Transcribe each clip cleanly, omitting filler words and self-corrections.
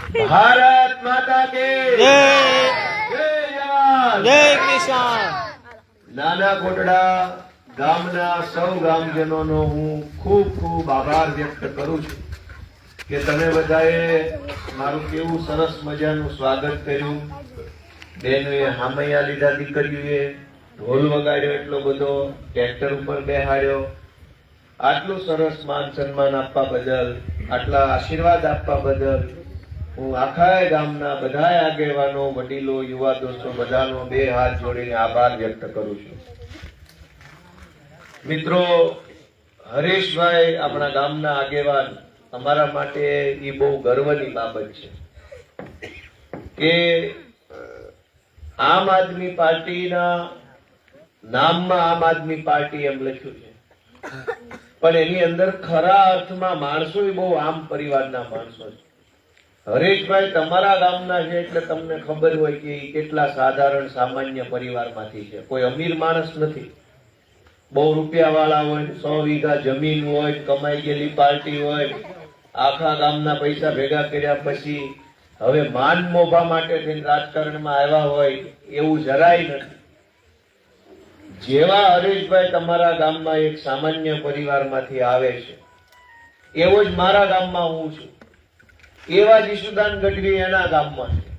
ભારત માતા કે જય જય જવાન જય કિસાન. નાના કોટડા ગામના સૌ ગામજનોનો હું ખૂબ ખૂબ આભાર વ્યક્ત કરું છું કે તમે બધાએ મારું કેવું સરસ મજાનું સ્વાગત કર્યું. બેનોએ હામૈયા લીધા, દીકરીઓએ ઢોલ વગાડ્યો એટલો બધો, ટ્રેક્ટર ઉપર બેહાડ્યો. આટલું સરસ માન સન્માન આપવા બદલ, આટલા આશીર્વાદ આપવા બદલ હું આખા ગામના બધા આગેવાનો, વડીલો, યુવા દોસ્તો બધાનો બે હાથ જોડીને આભાર વ્યક્ત કરું છું. મિત્રો, હરેશભાઈ આપણા ગામના આગેવાન, અમારા માટે એ બહુ ગર્વની બાબત છે કે આમ આદમી પાર્ટીના નામમાં આમ આદમી પાર્ટી એમ લખ્યું છે, પણ એની અંદર ખરા અર્થમાં માણસો બહુ આમ પરિવારના માણસો છે. હરેશભાઈ તમારા ગામના છે એટલે તમને ખબર હોય કે એ કેટલા સાધારણ સામાન્ય પરિવારમાંથી છે. કોઈ અમીર માણસ નથી, બહુ રૂપિયા વાળા હોય, 100 વીઘા જમીન હોય, કમાઈ ગયેલી પાર્ટી હોય, આખા ગામના પૈસા ભેગા કર્યા પછી હવે માન મોભા માટે થઈને રાજકારણમાં આવ્યા હોય એવું જરાય નથી. જેવા હરેશભાઈ તમારા ગામમાં એક સામાન્ય પરિવારમાંથી આવે છે, એવો જ મારા ગામમાં હું છું. એવા જ ઈશુદાન ગઢવી એના ગામમાં છે,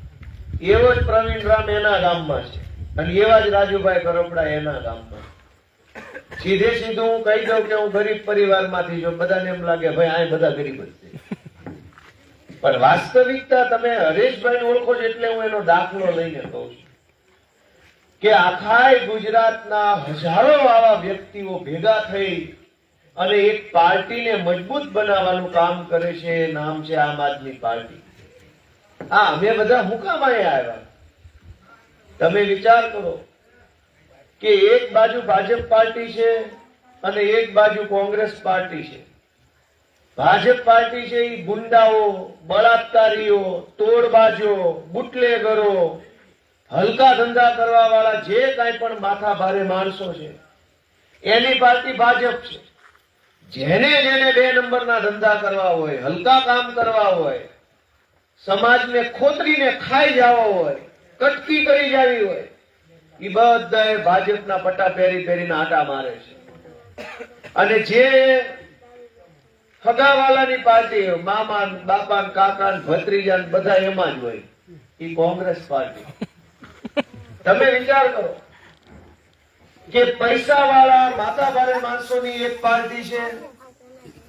એવો જ પ્રવીણ રામ એના ગામમાં છે, અને એવા જ રાજુભાઈ કરોપડા એના ગામમાં. સીધે સીધું હું કહી દઉં કે હું ગરીબ પરિવારમાંથી છું. બધાને એમ લાગે ભાઈ આ બધા ગરીબ જ છે, પણ વાસ્તવિકતા તમે હરેશભાઈ ઓળખો છો એટલે હું એનો દાખલો લઈને કહું છું કે આખા ગુજરાતના હજારો આવા વ્યક્તિઓ ભેગા થઈ અને એક પાર્ટીને મજબૂત બનાવવાનું કામ કરે છે. નામ છે આમ આદમી પાર્ટી. હા, અમે બધા હું કામ અહીંયા આવ્યા? તમે વિચાર કરો કે એક બાજુ ભાજપ પાર્ટી છે અને એક બાજુ કોંગ્રેસ પાર્ટી છે. ભાજપ પાર્ટી છે એ ગુંડાઓ, બળાત્કારીઓ, તોડબાજો, બુટલેગરો, હલકા ધંધા કરવા વાળા જે કાંઈ પણ માથા ભારે માણસો છે એની પાર્ટી ભાજપ છે. જેને જેને 2 નંબરના ધંધા કરવા હોય, હલકા કામ કરવા હોય, સમાજને ખોતરીને ખાઈ જવા હોય, કટકી કરી જાવી હોય, એ બધાએ ભાજપના પટ્ટા પહેરી પહેરીને આટા મારે છે. અને જે હગાવાલાની પાર્ટી, મામા, બાપા, કાકા, ભત્રીજા બધા એમાં જ હોય, એ કોંગ્રેસ પાર્ટી. તમે વિચાર કરો કે પૈસા વાળા માથા ભારે માણસોની એક પાર્ટી છે,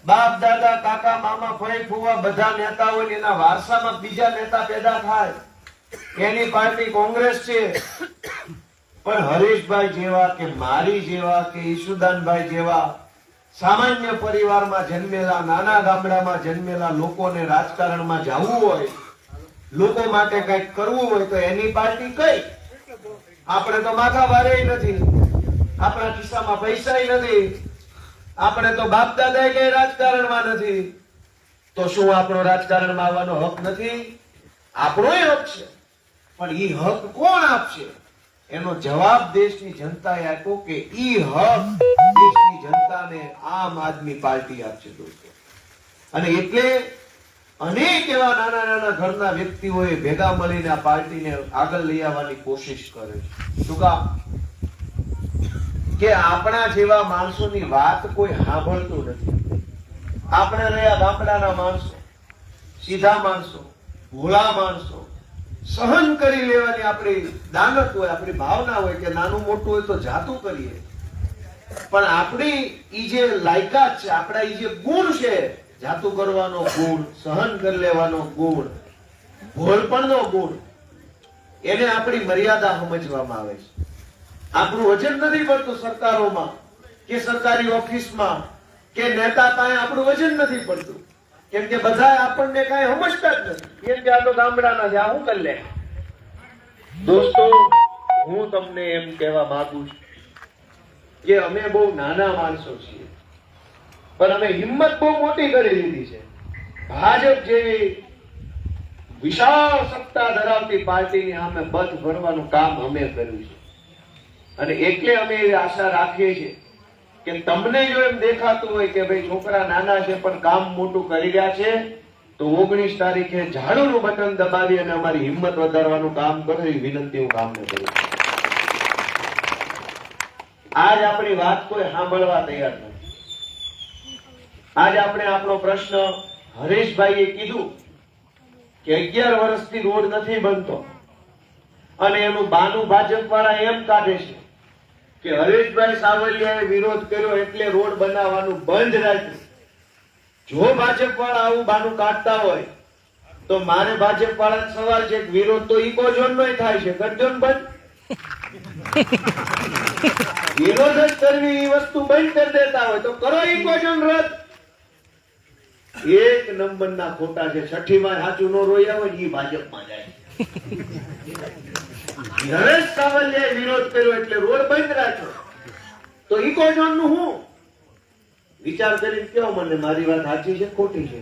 બાપ દાદા, કાકા, મામા, ફઈ, ફુવા બધા નેતા હોય, એના વારસામાં બીજા નેતા પેદા થાય, એની પાર્ટી કોંગ્રેસ છે. પણ હરેશભાઈ જેવા કે મારી જેવા કે ઈશુદાનભાઈ જેવા સામાન્ય પરિવારમાં જન્મેલા, નાના ગામડામાં જન્મેલા લોકોને રાજકારણમાં જવું હોય, લોકો માટે કંઈક કરવું હોય તો એની પાર્ટી કઈ? આપણે તો માથા ભારે નથી, આપણા ખિસ્સામાં પૈસા નથી, આપણે તો બાપ દાદા કઈ રાજકારણમાં નથી, તો શું આપણો રાજકારણમાં આવવાનો હક નથી? આપણો હક છે, પણ એ હક કોણ આપશે? એનો જવાબ દેશની જનતાએ આપ્યો કે ઈ હક દેશની જનતાને આમ આદમી પાર્ટી આપશે દોસ્તો. અને એટલે અનેક એવા નાના નાના ઘરના વ્યક્તિઓએ ભેગા મળીને આ પાર્ટીને આગળ લઈ આવવાની કોશિશ કરે છે. શું કામ? કે આપણા જેવા માણસોની વાત કોઈ સાંભળતું નથી. આપણે રહ્યા ગામડાના માણસો, સીધા માણસો, ભોળા માણસો, સહન કરી લેવાની આપણી દાનત હોય, આપણી ભાવના હોય કે નાનું મોટું હોય તો જાતું કરીએ. પણ આપણી ઈ જે લાયકાત છે, આપણા ઈ જે ગુણ છે, જાતું કરવાનો ગુણ, સહન કરી લેવાનો ગુણ, ભોળપણનો ગુણ, એને આપણી મર્યાદા સમજવામાં આવે છે. આપણું વજન નથી પડતું સરકારોમાં કે સરકારી ઓફિસમાં કે નેતા પાસે, આપણું વજન નથી પડતું, કેમ કે બધા આપણને કઈ સમજતા જ નથી. કેમ કે આ તો ગામડાના છે, આ શું કરી લે? દોસ્તો, હું તમને એમ કહેવા માંગુ છું કે અમે બહુ નાના માણસો છીએ, પણ અમે હિંમત બહુ મોટી કરી લીધી છે. ભાજપ જેવી વિશાળ સત્તા ધરાવતી પાર્ટીની સામે બથ ભરવાનું કામ અમે કર્યું છે. અને એટલે અમે એવી આશા રાખીએ છીએ કે તમને જો એમ દેખાતું હોય કે ભાઈ છોકરા નાના છે પણ કામ મોટું કરી રહ્યા છે, તો 19 તારીખે ઝાડુનું બટન દબાવી અને અમારી હિંમત વધારવાનું કામ કરો એ વિનંતી હું કામને કરું. આજ આપણી વાત કોઈ સાંભળવા તૈયાર નથી. આજ આપણે આપણો પ્રશ્ન હરેશભાઈએ કીધું કે 11 વર્ષથી રોડ નથી બનતો અને એનું બાનું ભાજપ વાળા એમ કાઢે છે કે હરેશભાઈ સાવલિયાએ વિરોધ કર્યો એટલે રોડ બનાવવાનું બંધ રાખ્યું. જો ભાજપ વાળા આવું બાનું કાઢતા હોય તો મારે ભાજપ વાળા સવાલ છે કે વિરોધ તો ઇકોઝોન નો થાય છે, કરજો ને બંધ. વિરોધ જ કરવી એ વસ્તુ બંધ કરી દેતા હોય તો કરો ઇકોઝોન રદ. એક નંબરના ખોટા છે. છઠ્ઠીમાં સાચું નો રોયા હોય એ ભાજપમાં જાય. હરેશ સાવલિયાએ વિરોધ કર્યો એટલે રોડ બંધ રાખ્યો તો ઇકોઝોન નું હું વિચાર કરીને કયો મને મારી વાત સાચી છે ખોટી છે?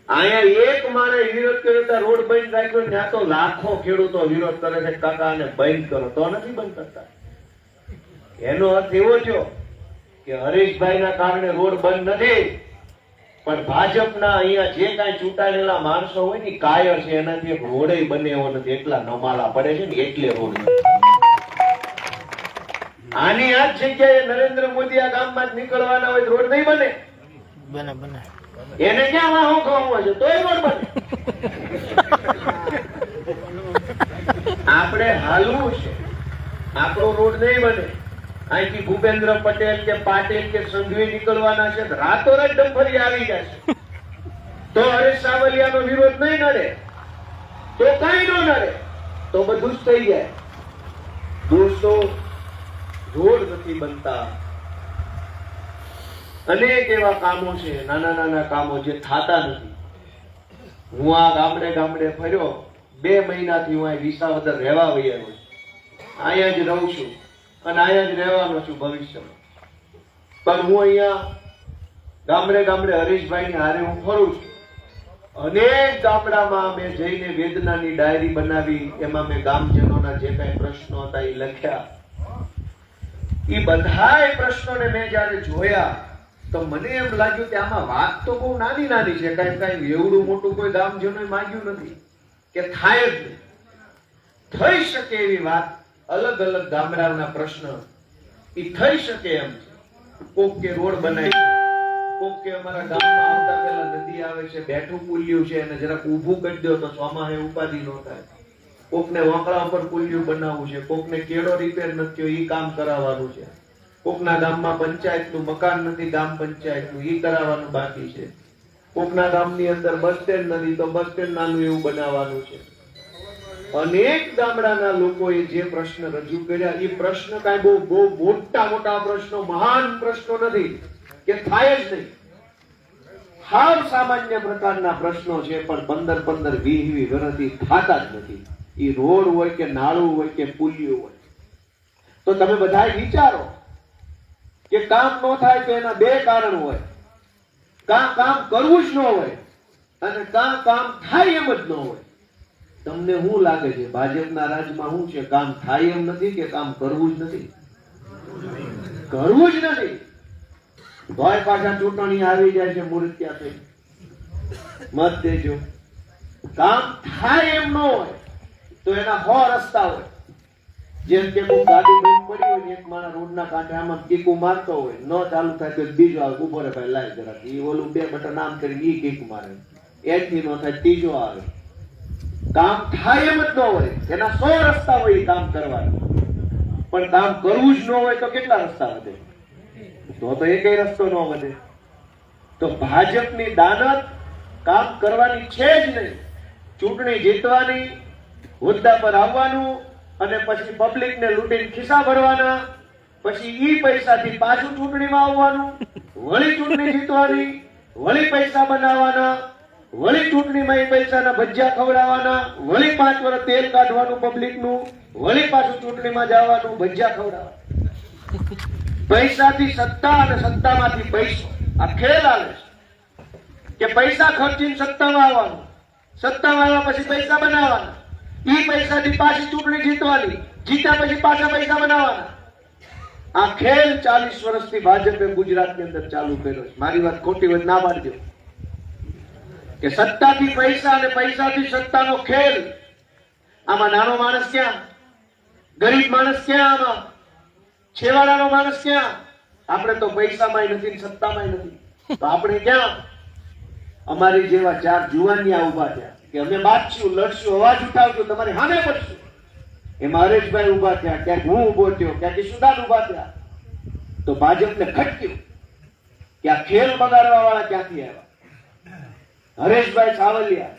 અહીંયા એક મારે વિરોધ કર્યો તો રોડ બંધ રાખ્યો, ત્યાં તો લાખો ખેડૂતો વિરોધ કરે છે કાકા આને બંધ કરો, તો નથી બંધ કરતા. એનો અર્થ એવો થયો કે હરેશભાઈના કારણે રોડ બંધ નથી, પણ ભાજપના અહીંયા જે કાંઈ ચૂંટાયેલા માણસો હોય ને કાયર છે, એનાથી એક રોડ બને એવો નથી. એટલા નમાલા પડે છે ને એટલે રોડ. આની આ જ જગ્યાએ નરેન્દ્ર મોદી આ ગામમાં નીકળવાના હોય રોડ નહીં બને. બને એને ક્યાં વાહો ખવાવો છે તોય રોડ બને. આપણે હાલવું છે, આપણો રોડ નહીં બને. અહીંથી ભૂપેન્દ્ર પટેલ કે પાટીલ કે સંઘવી નીકળવાના છે, રાતોરાત ડમ્ફરી આવી જશે તો હરેશ સાવલિયાનો વિરોધ નહીં નડે, તો કઈ ન નડે, તો બધું જ થઈ જાય. દોસ્તો, રોડ નથી બનતા. અનેક એવા કામો છે, નાના નાના કામો જે થતા નથી. હું આ ગામડે ગામડે ફર્યો, 2 મહિનાથી હું અહીં વિસાવદર રહેવા વહી આવ્યો. અહીંયા જ રહું છું અને અહીંયા જ રહેવાનો છું ભવિષ્યમાં. પણ હું અહીંયા ગામડે ગામડે હરીશભાઈ ની હારે હું ફરું છું. અનેક ગામડામાં મેં જઈને વેદનાની ડાયરી બનાવી, એમાં મેં ગામજનોના જે કઈ પ્રશ્નો હતા એ લખ્યા. એ બધા પ્રશ્નોને મેં જયારે જોયા તો મને એમ લાગ્યું કે આમાં વાત તો બહુ નાની નાની છે, કઈ એવડું મોટું કોઈ ગામજનોએ માંગ્યું નથી કે થાય જ નહીં. થઈ શકે એવી વાત, અલગ અલગ ગામડાના પ્રશ્ન એ થઈ શકે એમ છે. કોક કે રોડ બનાવી, કોક કે અમારા ગામમાં આવતા પહેલા નદી આવે છે, બેઠું પુલ્યું છે અને જરાક ઊભું કરી દો તો ચોમાહે ઉપાધિ ન થાય. કોકને વાંકડા ઉપર પુલ્યું બનાવવું છે, કોકને કેળો રિપેર નથી થયો એ કામ કરાવવાનું છે, કોકના ગામમાં પંચાયતનું મકાન નથી, ગામ પંચાયતનું એ કરાવવાનું બાકી છે, કોકના ગામની અંદર બસ સ્ટેન્ડ નથી તો બસ સ્ટેન્ડ નાનું એવું બનાવવાનું છે. અનેક ગામડાના લોકોએ જે પ્રશ્ન રજૂ કર્યા એ પ્રશ્ન કાંઈ બહુ મોટા મોટા પ્રશ્નો, મહાન પ્રશ્નો નથી કે થાય જ નહીં. હાવ સામાન્ય પ્રકારના પ્રશ્નો છે, પણ 15-15, 20-20 વર્ષથી થતા જ નથી. એ રોડ હોય કે નાળું હોય કે પુલિયું હોય. તો તમે બધા વિચારો કે કામ ન થાય તો એના 2 કારણ હોય. કામ કરવું જ ન હોય અને કામ થાય એમ જ ન હોય. તમને શું લાગે છે ભાજપના રાજમાં શું છે? કામ થાય એમ નથી કે કામ કરવું જ નથી? કરવું જ નથી. ભાઈ પાછા ચૂંટણી આવી જાય છે, મૂર્ત્યા થઈ મત દેજો. કામ થાય એમ ન હોય તો એના 100 રસ્તા હોય. જેમ કે કોઈ ગાડી બંધ પડી હોય ને એક માણસ રોડના કાંઠે આમાં કીકુ મારતો હોય, ન ચાલુ થાય તો બીજો આવે, ઉભો રહે ભાઈ લાય જરા, એ ઓલું 2 બટન આમ કરીને ઈ કીક મારે, એથી ન થાય ત્રીજો આવે. કામ થાય એમ જ ન હોય, એના 100 રસ્તા હોય કામ કરવાના. પણ કામ કરવું જ ન હોય તો કેટલા રસ્તા વધે? તો એકેય રસ્તો ન વધે. તો ભાજપની દાનત કામ કરવાની છે જ નહીં. ચૂંટણી જીતવાની, હોદ્દા પર આવવાનું અને પછી પબ્લિક ને લૂંટીને ખિસ્સા ભરવાના, પછી ઈ પૈસાથી પાછું ચૂંટણીમાં આવવાનું, વળી ચૂંટણી જીતવાની, વળી પૈસા બનાવવાના, વળી ચૂંટણીમાં એ પૈસાના ભજીયા ખવડાવવાના, વળી 5 વર્ષ તેલ કાઢવાનું પબ્લિકનું, વળી પાછું ચૂંટણીમાં જવાનું, ભજીયા ખવડાવવાના. પૈસાથી સત્તા અને સત્તામાંથી પૈસો, આ ખેલ આવે છે કે પૈસા ખર્ચીને સત્તામાં આવવાનું, સત્તામાં આવ્યા પછી પૈસા બનાવવાના, ઈ પૈસાથી પાછી ચૂંટણી જીતવાની, જીત્યા પછી પાછા પૈસા બનાવવાના. આ ખેલ 40 વર્ષથી ભાજપે ગુજરાતની અંદર ચાલુ કર્યો છે. મારી વાત ખોટી હોય ના પાડજો. કે સત્તાથી પૈસા અને પૈસાથી સત્તાનો ખેલ. આમાં નાનો માણસ ક્યાં, ગરીબ માણસ ક્યાં, આમાં છેવાડાનો માણસ ક્યાં? આપણે તો પૈસામાંય નથી ને સત્તામાંય નથી, તો આપણે ક્યાં? અમારી જેવા 4 જુવાનિયા ઉભા થયા કે અમે બાજશું, લડશું, અવાજ ઉઠાવશું, તમારી સામે પડશું. એમાં હરેશભાઈ ઉભા થયા, ક્યાંક હું ઉભો થયો, ક્યાંક ઈશુદાન ઉભા થયા. તો ભાજપને ખટક્યું કે આ ખેલ બગાડવા વાળા ક્યાંથી આવ્યા. હરેશભાઈ સાવલિયા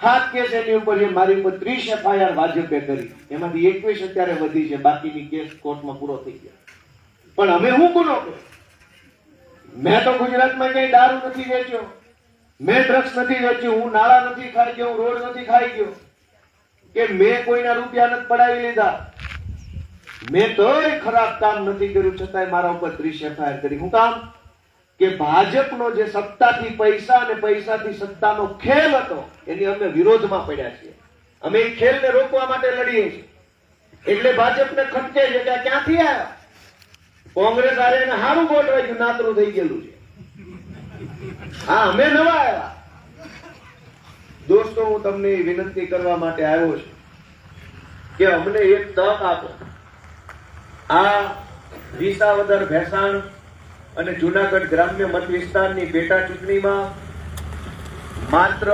હાથ કેસ એની ઉપર છે, મારી ઉપર 30 FIR ભાજપે કરી, એમાંથી 21 અત્યારે વધી છે, બાકીની કેસ કોર્ટમાં પૂરો થઈ ગયા. પણ અમે હું ગુનો કર્યો? મેં તો ગુજરાતમાં ક્યાંય દારૂ નથી વેચ્યો, મેં ડ્રગ્સ નથી વેચ્યું, હું નાળા નથી ખાઈ ગયો, હું રોડ નથી ખાઈ ગયો, કે મેં કોઈના રૂપિયા નથી પડાવી લીધા, મેં તોય ખરાબ કામ નથી કર્યું, છતાંય મારા ઉપર 30 FIR કરી. શું કામ? કે ભાજપનો જે સત્તાથી પૈસા અને પૈસાથી સત્તાનો ખેલ હતો એની અમે વિરોધમાં પડ્યા છીએ. અમે એ ખેલને રોકવા માટે લડીએ છીએ. એટલે ભાજપને ખટકે છે કે ક્યાંથી આવ્યા. કોંગ્રેસ આરે એને હારું ગોઠવાઈ ગયું, નાતરું થઈ ગયેલું છે. હા, અમે નવા આવ્યા. દોસ્તો, હું તમને વિનંતી કરવા માટે આવ્યો છું કે અમને એક તક આપો. આ વિસાવદર, ભેસાણ અને જુનાગઢ ગ્રામ્ય મત વિસ્તારની પેટા ચૂંટણીમાં માત્ર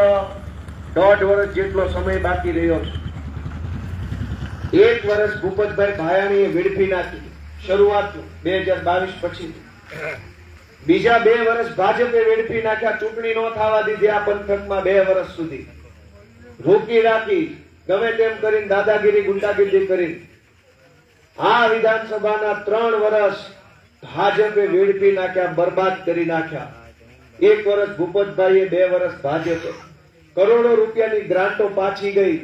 1.5 વર્ષ જેટલો સમય બાકી રહ્યો છે. 1 વર્ષ ભૂપતભાઈ ભાયાણીએ વેડફી નાખી શરૂઆત 2022 પછી. બીજા 2 વર્ષ ભાજપે વેડફી નાખ્યા, ચૂંટણી ન થવા દીધી આ પંથકમાં 2 વર્ષ સુધી. રોકી રાખી, ગમે તેમ કરીને દાદાગીરી, ગુંડાગીરી કરી. આ વિધાનસભાના 3 વર્ષ ભાજપે વેડફી નાખ્યા, બરબાદ કરી નાખ્યા. 1 વર્ષ ભૂપતભાઈએ, 2 વર્ષ ભાજપે. કરોડો રૂપિયાની ગ્રાન્ટો પાછી ગઈ,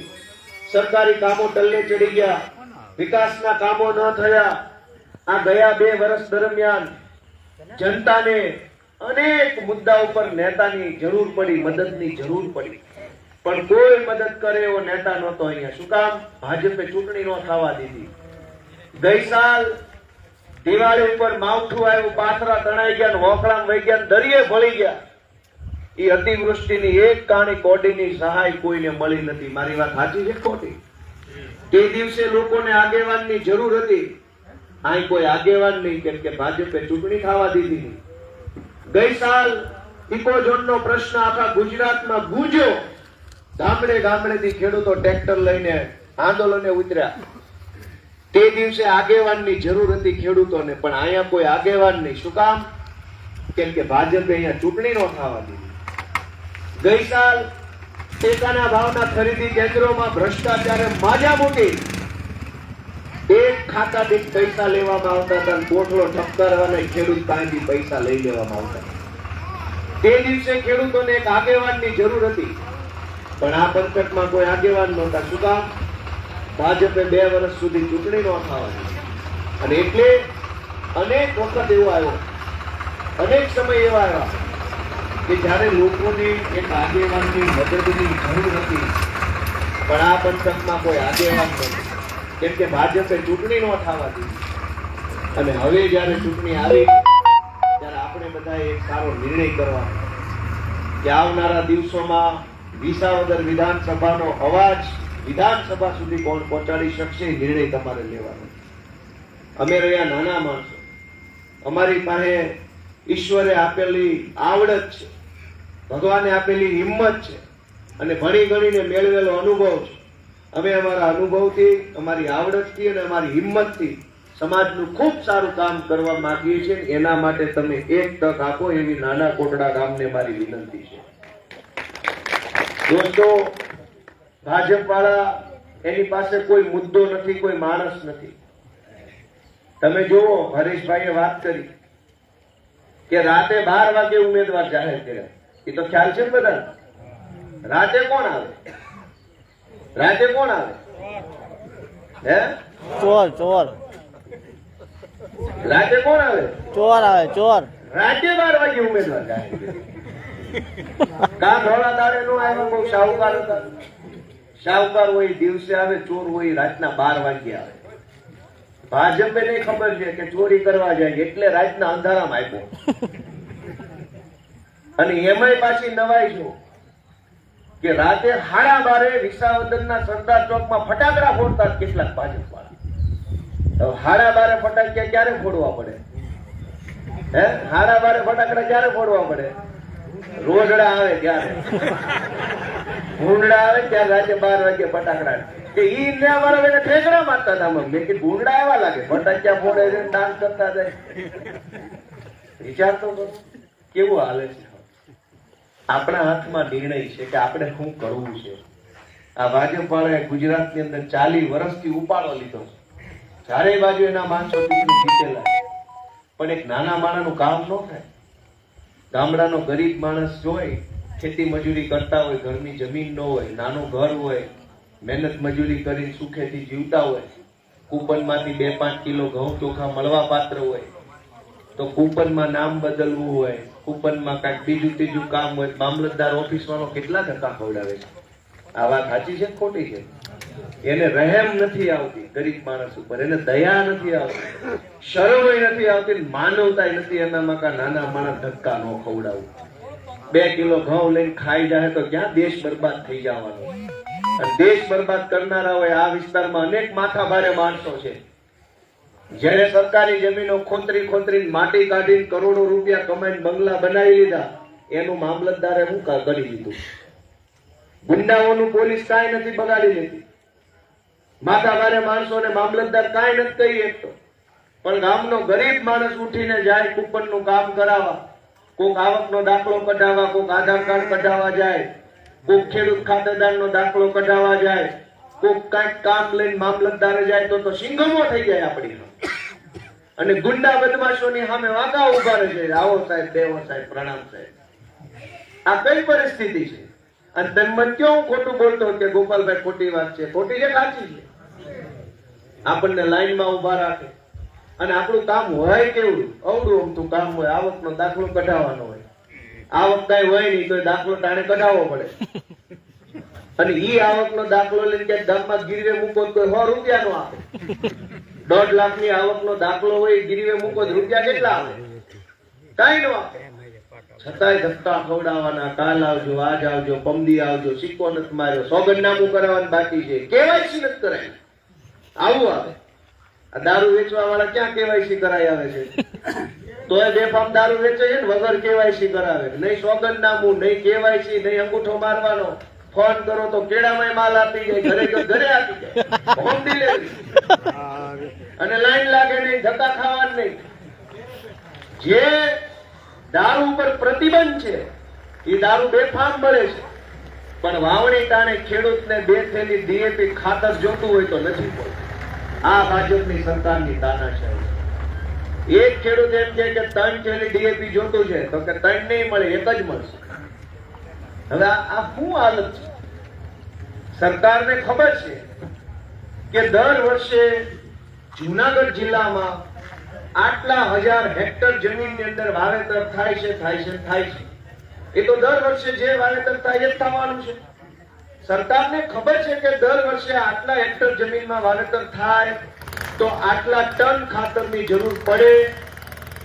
સરકારી કામો ટલ્લે ચડી ગયા, વિકાસના કામો ન થયા. આ ગયા 2 વર્ષ દરમિયાન જનતાને અનેક મુદ્દા ઉપર નેતાની જરૂર પડી, મદદની જરૂર પડી, પણ કોઈ મદદ કરે એવો નેતા નહોતો અહીંયા. શું કામ? ભાજપે ચૂંટણી ન થવા દીધી. ગઈ સાલ દિવાળી ઉપર માવઠું આવ્યું, પાથરા તણાઈ ગયા, વોકળામ વહી ગયા, દરિયે ભળી ગયા. એ અતિવૃષ્ટિની એક કાણી કોડીની સહાય કોઈને મળી નથી. મારી વાત સાચી છે ખોટી? તે દિવસે લોકોને આગેવાનની જરૂર હતી, અહીં કોઈ આગેવાન નહીં, કેમ કે ભાજપે ચૂંટણી થવા દીધી નહીં. ગઈ સાલ ઇકોઝોનનો પ્રશ્ન આખા ગુજરાતમાં ગુંજ્યો. ગામડે ગામડેથી ખેડૂતો ટ્રેક્ટર લઈને આંદોલને ઉતર્યા. તે દિવસે આગેવાનની જરૂર હતી ખેડૂતોને, પણ અહીંયા કોઈ આગેવાન નહીં. શું કામ? કેમ કે ભાજપે અહીંયા ચૂંટણી ન થવા દીધી. ગઈ સાલ ટેકાના ભાવના ખરીદી કેન્દ્રોમાં ભ્રષ્ટાચારે માજા મૂકી. એક ખાતા દીઠ પૈસા લેવામાં આવતા હતા, કોઠલો ઠપકારવાના ખેડૂત પાસેથી પૈસા લઈ લેવામાં આવતા. તે દિવસે ખેડૂતોને એક આગેવાનની જરૂર હતી, પણ આ પંથકમાં કોઈ આગેવાન નહોતા. શું કામ? ભાજપે 2 વર્ષ સુધી ચૂંટણી ન થવા દીધી. અને એટલે અનેક વખત એવો આવ્યો, અનેક સમય એવા આવ્યા કે જ્યારે લોકોની એક આગેવાનની મદદની જરૂર હતી, પણ આ પંથકમાં કોઈ આગેવાન નથી, કેમ કે ભાજપે ચૂંટણી ન થવા દીધી. અને હવે જયારે ચૂંટણી આવી, ત્યારે આપણે બધાએ એક સારો નિર્ણય કરવાનો કે આવનારા દિવસોમાં વિસાવદર વિધાનસભાનો અવાજ વિધાનસભા સુધી કોણ પહોંચાડી શકશે, એ નિર્ણય તમારે લેવાનો. અમે રહ્યા નાના માણસો, અમારી પાસે ઈશ્વરે આપેલી આવડત છે, ભગવાને આપેલી હિંમત છે, અને ભણી ગણીને મેળવેલો અનુભવ છે. અમે અમારા અનુભવથી, અમારી આવડતથી અને અમારી હિંમતથી સમાજનું ખૂબ સારું કામ કરવા માંગીએ છીએ. એના માટે તમે એક તક આપો, એવી નાના કોટડા ગામને મારી વિનંતી છે. દોસ્તો, ભાજપ વાળા એની પાસે કોઈ મુદ્દો નથી, કોઈ માણસ નથી. તમે જુઓ, હરેશભાઈએ વાત કરી કે રાતે 12 વાગે ઉમેદવાર જાહેર કર્યા. એ તો ખ્યાલ છે બધા. રાતે કોણ આવે? રાતે કોણ આવે? હે? ચોર ચોર રાતે કોણ આવે? ચોર આવે, ચોર. રાતે 12 વાગે ઉમેદવાર જાહેર કર્યા. કા ધોળા દાડે નો આવ્યા? બહુ શાહુકાર હતા. શાહુકાર હોય દિવસે આવે, ચોર હોય રાતના 12 વાગે આવે. ભાજપે નહીં ખબર છે કે ચોરી કરવા જાય એટલે રાતના અંધારામાં આપ્યો. અને એમાંય પાછી નવાઈ જો કે રાતે 12:30 વિસાવદરના સરદાર ચોકમાં ફટાકડા ફોડતા કેટલાક ભાજપ વાળા. 12:30 ફટાકડા ક્યારે ફોડવા પડે? 12:30 ફટાકડા ક્યારે ફોડવા પડે? રોજડા આવે ત્યારે, ભૂંડડા આવે ત્યારે રાતે 12 વાગે ફટાકડા કે ઈ ને અમારા બેને ઠેકડા મારતા હતા. મેં કીધું ભૂંડડા એવા લાગે, ફટાકડા ફોડે છે, ડાન્સ કરતા જાય. વિચાર તો કરો કેવું હાલે છે. આપણા હાથમાં નિર્ણય છે કે આપણે શું કરવું છે. આ ભાજપ વાળાએ ગુજરાતની અંદર 40 વર્ષથી ઉપાડો લીધો છે. ચારે બાજુ એના માણસો જીતેલા, પણ એક નાના માણસનું કામ ન થાય. ગામડાનો ગરીબ માણસ હોય, ખેતી મજૂરી કરતા હોય, ઘરની જમીન ન હોય, નાનું ઘર હોય, મહેનત મજૂરી કરીને સુખેથી જીવતા હોય, કૂપનમાંથી 2-5 કિલો ઘઉં ચોખા મળવા પાત્ર હોય, તો કૂપનમાં નામ બદલવું હોય, કૂપનમાં કાંઈક બીજું ત્રીજું કામ હોય, મામલતદાર ઓફિસમાં કેટલા ધક્કા ખવડાવે છે. આ વાત સાચી છે ખોટી છે? એને રહેમ નથી આવતી ગરીબ માણસ ઉપર, એને દયા નથી આવતી, શરમ નથી આવતી, માનવતા નથી એનામાં. કા નાના માણસ ધક્કા ન ખવડાવું. 2 કિલો ઘઉં લઈને ખાઈ જાય તો ક્યાં દેશ બરબાદ થઈ જવાનો. અને દેશ બરબાદ કરનારા હોય આ વિસ્તારમાં અનેક માથા ભારે માણસો છે. જેને સરકારી જમીનો ખોતરી માટી કાઢીને કરોડો રૂપિયા કમાઈને બંગલા બનાવી લીધા, એનું મામલતદારે શું કરી દીધું? ગુંડાઓનું પોલીસ કાંઈ નથી બગાડી લેતી. માથા ભારે માણસોને મામલતદાર કાંઈ નથી કહી શકતો. પણ ગામનો ગરીબ માણસ ઉઠીને જાય કૂપનનું કામ કરાવવા, કોક આવકનો દાખલો કઢાવવા, કોક આધાર કાર્ડ કઢાવવા જાય, કોક ખેડૂત ખાતેદારનો દાખલો કઢાવવા જાય, કોક કાંઈક કામ લઈને મામલતદારે જાય તો સિંગમો થઈ જાય આપણી. અને ગુંડા બદમાશોની સામે વાંકા ઉભા રહે છે, આવો સાહેબ, દેવો સાહેબ, પ્રણામ સાહેબ. આ કઈ પરિસ્થિતિ છે? અને તેમ ક્યાં હું ખોટું બોલતો કે ગોપાલભાઈ ખોટી વાત છે? ખોટી છે સાચી છે? આપણને લાઈનમાં ઉભા રાખે અને આપણું કામ હોય કેવું? અવડું અમતું કામ હોય, આવકનો દાખલો કઢાવવાનો હોય. આવક કઈ હોય નહીં તો દાખલો ટાણે કઢાવવો પડે. અને ઈ આવકનો દાખલો લઈને ક્યાંક ગામમાં ગીરવે મૂકો તો 100 રૂપિયાનો આપે. 1.5 લાખની આવકનો દાખલો હોય, ગીરવે મૂકો રૂપિયા કેટલા આવે? કઈ નો આપે. છતાંય ધક્કા ખવડાવવાના, કાલ આવજો, આજ આવજો, પમદી આવજો, સિક્કો નથી માર્યો, સોગંદનામું કરાવવાનું બાકી છે, કેવાયસી નથી કરાય. આવું આવે. આ દારૂ વેચવા વાળા ક્યાં કેવાયસી કરાય આવે છે? તોય બેફામ દારૂ વેચે છે ને વગર કેવાયસી કરાવે. નહીં સોગંદનામું, નહીં કેવાયસી, નહીં અંગૂઠો મારવાનો. ફોન કરો તો કેળામાં માલ આપી જાય, ઘરે આપી જાય, હોમ ડિલિવરી. અને લાઈન લાગે નહીં, ધક્કા ખાવાનું નહીં. જે દારૂ ઉપર પ્રતિબંધ છે એ દારૂ બેફામ મળે છે, પણ વાવણી ટાણે ખેડૂતને 2 થેલી ડીએપી ખાતર જોતું હોય તો નથી મળતું. આ ભાજપની સરકારની તાનાશાહી. એક ખેડૂત એમ કે 3 થેલી ડીએપી જોતું છે તો કે 3 નહીં મળે, 1 જ મળશે. હવે આ શું હાલત છે? સરકારને ખબર છે કે દર વર્ષે જુનાગઢ જિલ્લામાં આટલા 1000 હેક્ટર જમીનની અંદર વાવેતર થાય છે. એ તો દર વર્ષે જે વાવેતર થાય એ થવાનું છે. સરકારને ખબર છે કે દર વર્ષે આટલા હેક્ટર જમીનમાં વાવેતર થાય તો આટલા ટન ખાતરની જરૂર પડે,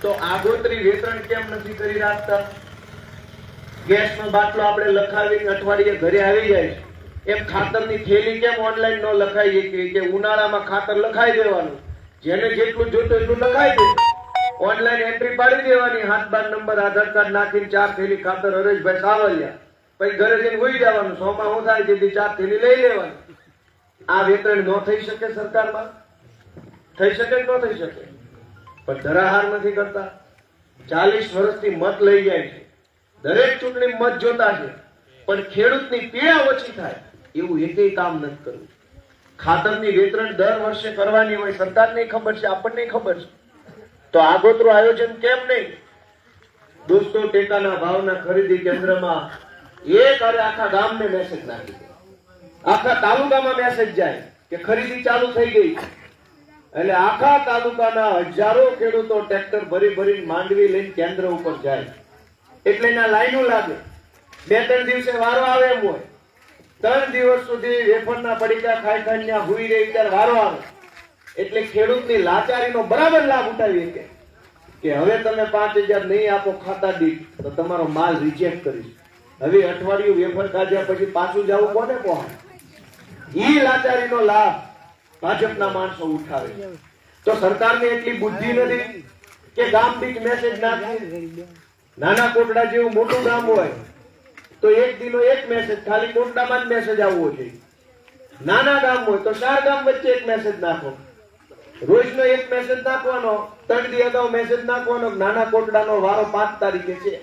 તો આગોતરી વેતરણ કેમ નથી કરી રાખતા? ગેસનો બાટલો આપણે લખાવીને અઠવાડિયે ઘરે આવી જાય છે, એમ ખાતરની થેલી કેમ ઓનલાઈન ન લખાઈ કે ઉનાળામાં ખાતર લખાઈ દેવાનું, જેને જેટલું જોતું એટલું લખાઈ દે, ઓનલાઈન એન્ટ્રી પાડી દેવાની, 7-12 નંબર આધાર કાર્ડ નાખીને 4 થેલી ખાતર હરેશભાઈ સાવલિયા, પછી ઘરે જઈને હોઈ જવાનું. 100 માં હું થાય તેથી 4 થેલી લઈ લેવાની. આ વેતરણ ન થઈ શકે સરકારમાં? થઈ શકે કે ન થઈ શકે? પણ ધરાહાર નથી કરતા. 40 વર્ષથી મત લઈ જાય છે, દરેક ચૂંટણી મત જોતા છે, પણ ખેડૂતની પીડા ઓછી થાય એવું એકેય કામ નથી કરવું. ખાતરની વેતરણ દર વર્ષે કરવાની હોય, સરકારને ખબર છે, આપણને ખબર છે, તો આગોતરું આયોજન કેમ નહીં? દોસ્તો, ટેકાના ભાવના ખરીદી કેન્દ્રમાં આખા ગામને મેસેજ નાખી દે, આખા તાલુકામાં મેસેજ જાય કે ખરીદી ચાલુ થઈ ગઈ. એટલે આખા તાલુકાના હજારો ખેડૂતો ટ્રેક્ટર ભરી માંડવી લઈને કેન્દ્ર ઉપર જાય. એટલે એના લાઈનો લાગે. 2-3 દિવસે વારો આવે એમ હોય, 3 દિવસ સુધી વેફરના પડીકા ખાઈ હુઈ રહી ત્યારે વારો આવે. એટલે ખેડૂતની લાચારીનો બરાબર લાભ ઉઠાવી શકે. કે હવે તમે 5,000 નહીં આપો ખાતા દીઠ તો તમારો માલ રિજેક્ટ કરીશ. હવે અઠવાડિયું વેફર ખાધ્યા પછી પાછું જવું કોને પહોંચે? ઈ લાચારીનો લાભ ભાજપના માણસો ઉઠાવે. તો સરકારને એટલી બુદ્ધિ નથી કે ગામ દીઠ મેસેજ નાખે. નાના કોટડા જેવું મોટું ગામ હોય તો એક દિનો એક મેસેજ, ખાલી કોટડામાં જ મેસેજ આવવો જોઈએ. નાના ગામ હોય તો 4 ગામ વચ્ચે એક મેસેજ નાખો. રોજનો એક મેસેજ નાખવાનો, 3 દી અગાઉ મેસેજ નાખવાનો. નાના કોટડાનો વારો 5 તારીખે છે.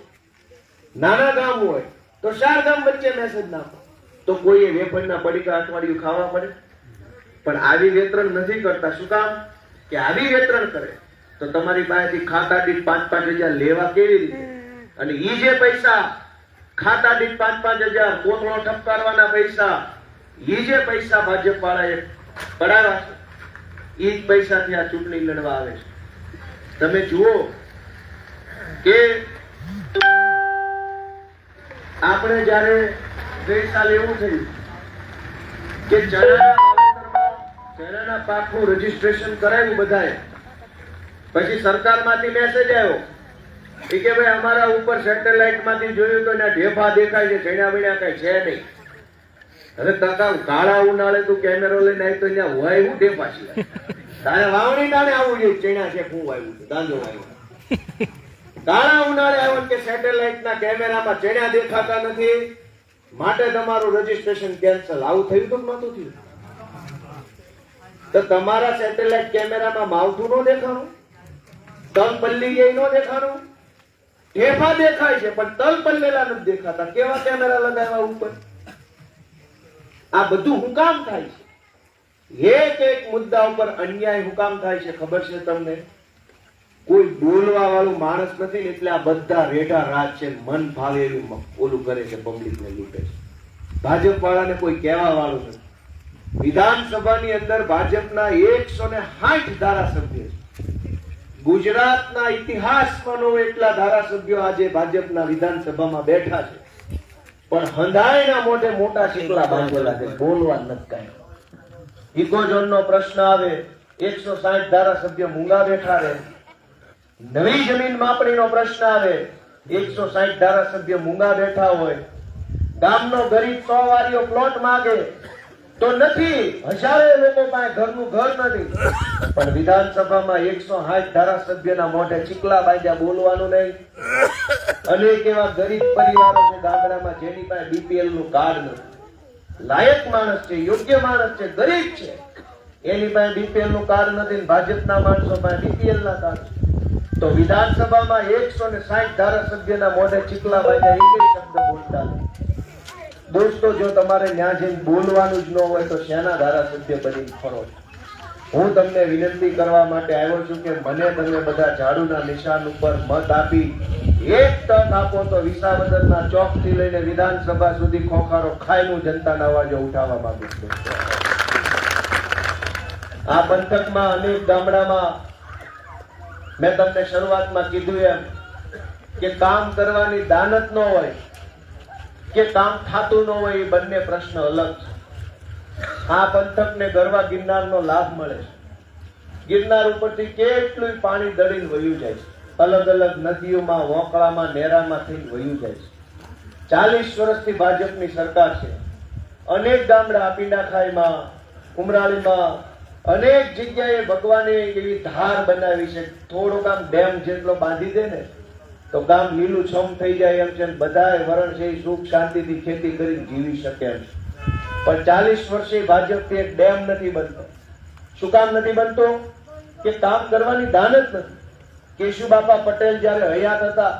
નાના ગામ હોય તો 4 ગામ વચ્ચે મેસેજ નાખો. તો કોઈએ વેફરના પડીકા અઠવાડિયું ખાવા પડે? પણ આવી વેતરણ નથી કરતા. શું કામ? કે આવી વેતરણ કરે તો તમારી પાસેથી ખાતા દીઠ 5,000 લેવા કેવી રીતે? અને ઈ જે પૈસા ખાતા દીઠ 5,000 કોથળો ઠપકારવાના પૈસા, ઈ જે પૈસા ભાજપ વાળાએ પડાવ્યા છે, ઈ જ પૈસાથી આ ચૂંટણી લડવા આવે છે. તમે જુઓ કે આપણે જયારે ગઈ સાલ એવું થયું કે ચણાના પાકનું રજીસ્ટ્રેશન કરાવ્યું બધાએ. પછી સરકારમાંથી મેસેજ આવ્યો કે ભાઈ અમારા ઉપર સેટેલાઇટ માંથી જોયું તો એના ઢેફા દેખાય છે, ચણ્યા બીણ્યા કઈ છે નહીં. હવે કાકા કાળા ઉનાળે તું કેમેરો લઈને આવી તો અહીંયા હોય હું ઢેફા છે? તારે વાવણી તાણે આવવું જોઈએ. ચણ્યા છે હું આવ્યું છે, દાંજો આવ્યો. કાળા ઉનાળે આવ્યો કે સેટેલાઇટ ના કેમેરામાં ચણ્યા દેખાતા નથી, માટે તમારું રજીસ્ટ્રેશન કેન્સલ. આવું થયું તો નતું થયું? તો તમારા સેટેલાઇટ કેમેરામાં માવઠું નો દેખાણું, તલ પલ્લી એ નો દેખાણું, ઢેફા દેખાય છે પણ તલ પલ્લેલા નથી દેખાતા. કેવા કેમેરા લગાવ્યા ઉપર? આ બધું હું કામ થાય છે? એક એક મુદ્દા ઉપર અન્યાય હું કામ થાય છે ખબર છે તમને? કોઈ બોલવા વાળું માણસ નથી ને એટલે આ બધા રેઢા રાજ છે, મન ભાવે એવું ઓલું કરે છે, પબ્લિક ને લૂંટે છે. ભાજપ વાળાને કોઈ કહેવા વાળું નથી. વિધાનસભાની અંદર ભાજપના 160 ધારાસભ્ય છે. ગુજરાતના ઇતિહાસમાં નો એટલા ધારાસભ્યો આજે ભાજપના વિધાનસભામાં બેઠા છે, પણ હંધાયના મોઢે મોટા શીકલા બાંધેલા છે, બોલવા નથી કાંઈ. ઇકોઝોનનો પ્રશ્ન આવે, 160 ધારાસભ્ય મૂંગા બેઠા રહે. નવી જમીન માપણીનો પ્રશ્ન આવે, 160 ધારાસભ્ય મૂંગા બેઠા હોય. ગામનો ગરીબ 100 વારીઓ પ્લોટ માંગે તો નથી, હજારો લોકો પાસે ઘરનું ઘર નથી, પણ વિધાનસભામાં 160 ધારાસભ્યના મોઢે ચીકલા બાંધ્યા, બોલવાનું નહીં. અનેક એવા ગરીબ પરિવારો છે ગામડામાં જેની પાસે બીપીએલ નું કાર્ડ નથી. લાયક માણસ છે, યોગ્ય માણસ છે, ગરીબ છે, એની પાસે બીપીએલ નું કાર્ડ નથી, ભાજપના માણસો પાસે બીપીએલ ના કાર્ડ છે. તો વિધાનસભામાં 160 ધારાસભ્યના મોઢે ચીકલા બાંધ્યા, એક શબ્દ બોલતા નથી. દોસ્તો, જો તમારે ન્યા જઈને બોલવાનું જ ન હોય તો શેના ધારાસભ્ય બની ફરો છો? હું તમને વિનંતી કરવા માટે આવ્યો છું કે મને તમે બધા ઝાડુના નિશાન ઉપર મત આપી એક તક આપો તો વિસાવદરના ચોક થી લઈને વિધાનસભા સુધી ખોખારો ખાયનું જનતાના અવાજો ઉઠાવવા માંગુ છું. આ પંથકમાં અનેક ગામડામાં મેં તમને શરૂઆતમાં કીધું એમ કે કામ કરવાની દાનત ન હોય કે કામ થાતું ન હોય, એ બંને પ્રશ્ન અલગ છે. આ પંથકને ગરવા ગિરનારનો લાભ મળે છે. ગિરનાર ઉપરથી કેટલું પાણી દળીને વયું જાય છે, અલગ અલગ નદીઓમાં, વોકળામાં, નેરામાં થઈને વયું જાય છે. 40 વર્ષથી ભાજપની સરકાર છે. અનેક ગામડા, પીડાખાઈમાં, ઉમરાળીમાં, અનેક જગ્યાએ ભગવાને એવી ધાર બનાવી છે. થોડુંક આમ ડેમ જેટલો બાંધી દે ને તો ગામ લીલું છમ થઈ જાય એમ છે. બધાએ વરણ છે સુખ શાંતિથી ખેતી કરી જીવી શકે એમ છે. પણ 40 વર્ષે ભાજપથી એક ડેમ નથી બનતો. શું કામ નથી બનતો? કે કામ કરવાની દાન જ નથી. કેશુબાપા પટેલ જયારે હયાત હતા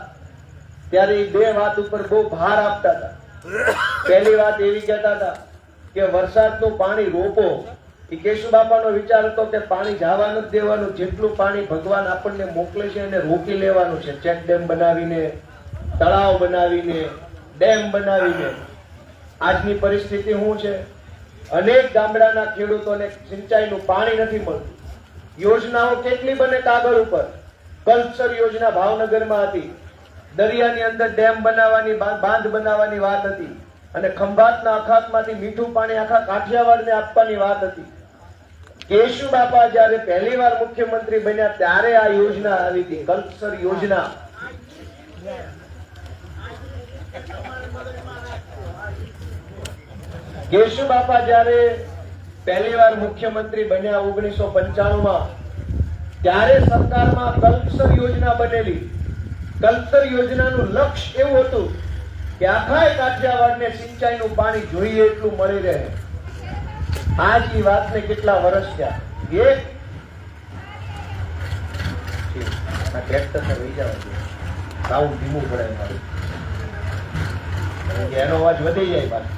ત્યારે એ 2 વાત ઉપર બહુ ભાર આપતા હતા. પહેલી વાત એવી કહેતા હતા કે વરસાદનું પાણી રોકો. એ કેશુબાપાનો વિચાર હતો કે પાણી જવા નથી દેવાનું, જેટલું પાણી ભગવાન આપણને મોકલે છે એને રોકી લેવાનું છે. ચેક ડેમ બનાવીને, તળાવ બનાવીને, ડેમ બનાવીને. આજની પરિસ્થિતિ શું છે? અનેક ગામડાના ખેડૂતોને સિંચાઈનું પાણી નથી મળતું. યોજનાઓ કેટલી બને કાગળ ઉપર. કલ્પસર યોજના ભાવનગરમાં હતી, દરિયાની અંદર ડેમ બનાવવાની, બાંધ બનાવવાની વાત હતી, અને ખંભાતના અખાતમાંથી મીઠું પાણી આખા કાઠિયાવાડને આપવાની વાત હતી. કેશુ બાપા જયારે પહેલી વાર મુખ્યમંત્રી બન્યા ત્યારે આ યોજના આવી હતી, કલ્પસર યોજના. કેશુ બાપા જયારે પહેલી વાર મુખ્યમંત્રી બન્યા 1995 માં, ત્યારે સરકારમાં કલ્પસર યોજના બનેલી. કલ્પસર યોજનાનું લક્ષ્ય એવું હતું કે આખા કાઠિયાવાડને સિંચાઈનું પાણી જોઈએ એટલું મળી રહે. આજ ની વાતને કેટલા વર્ષ થયા? એક ટ્રેક્ટર ને લઈ જવા દે, સાઉન્ડ ધીમું પડે મારું, એનો અવાજ વધી જાય પાછો.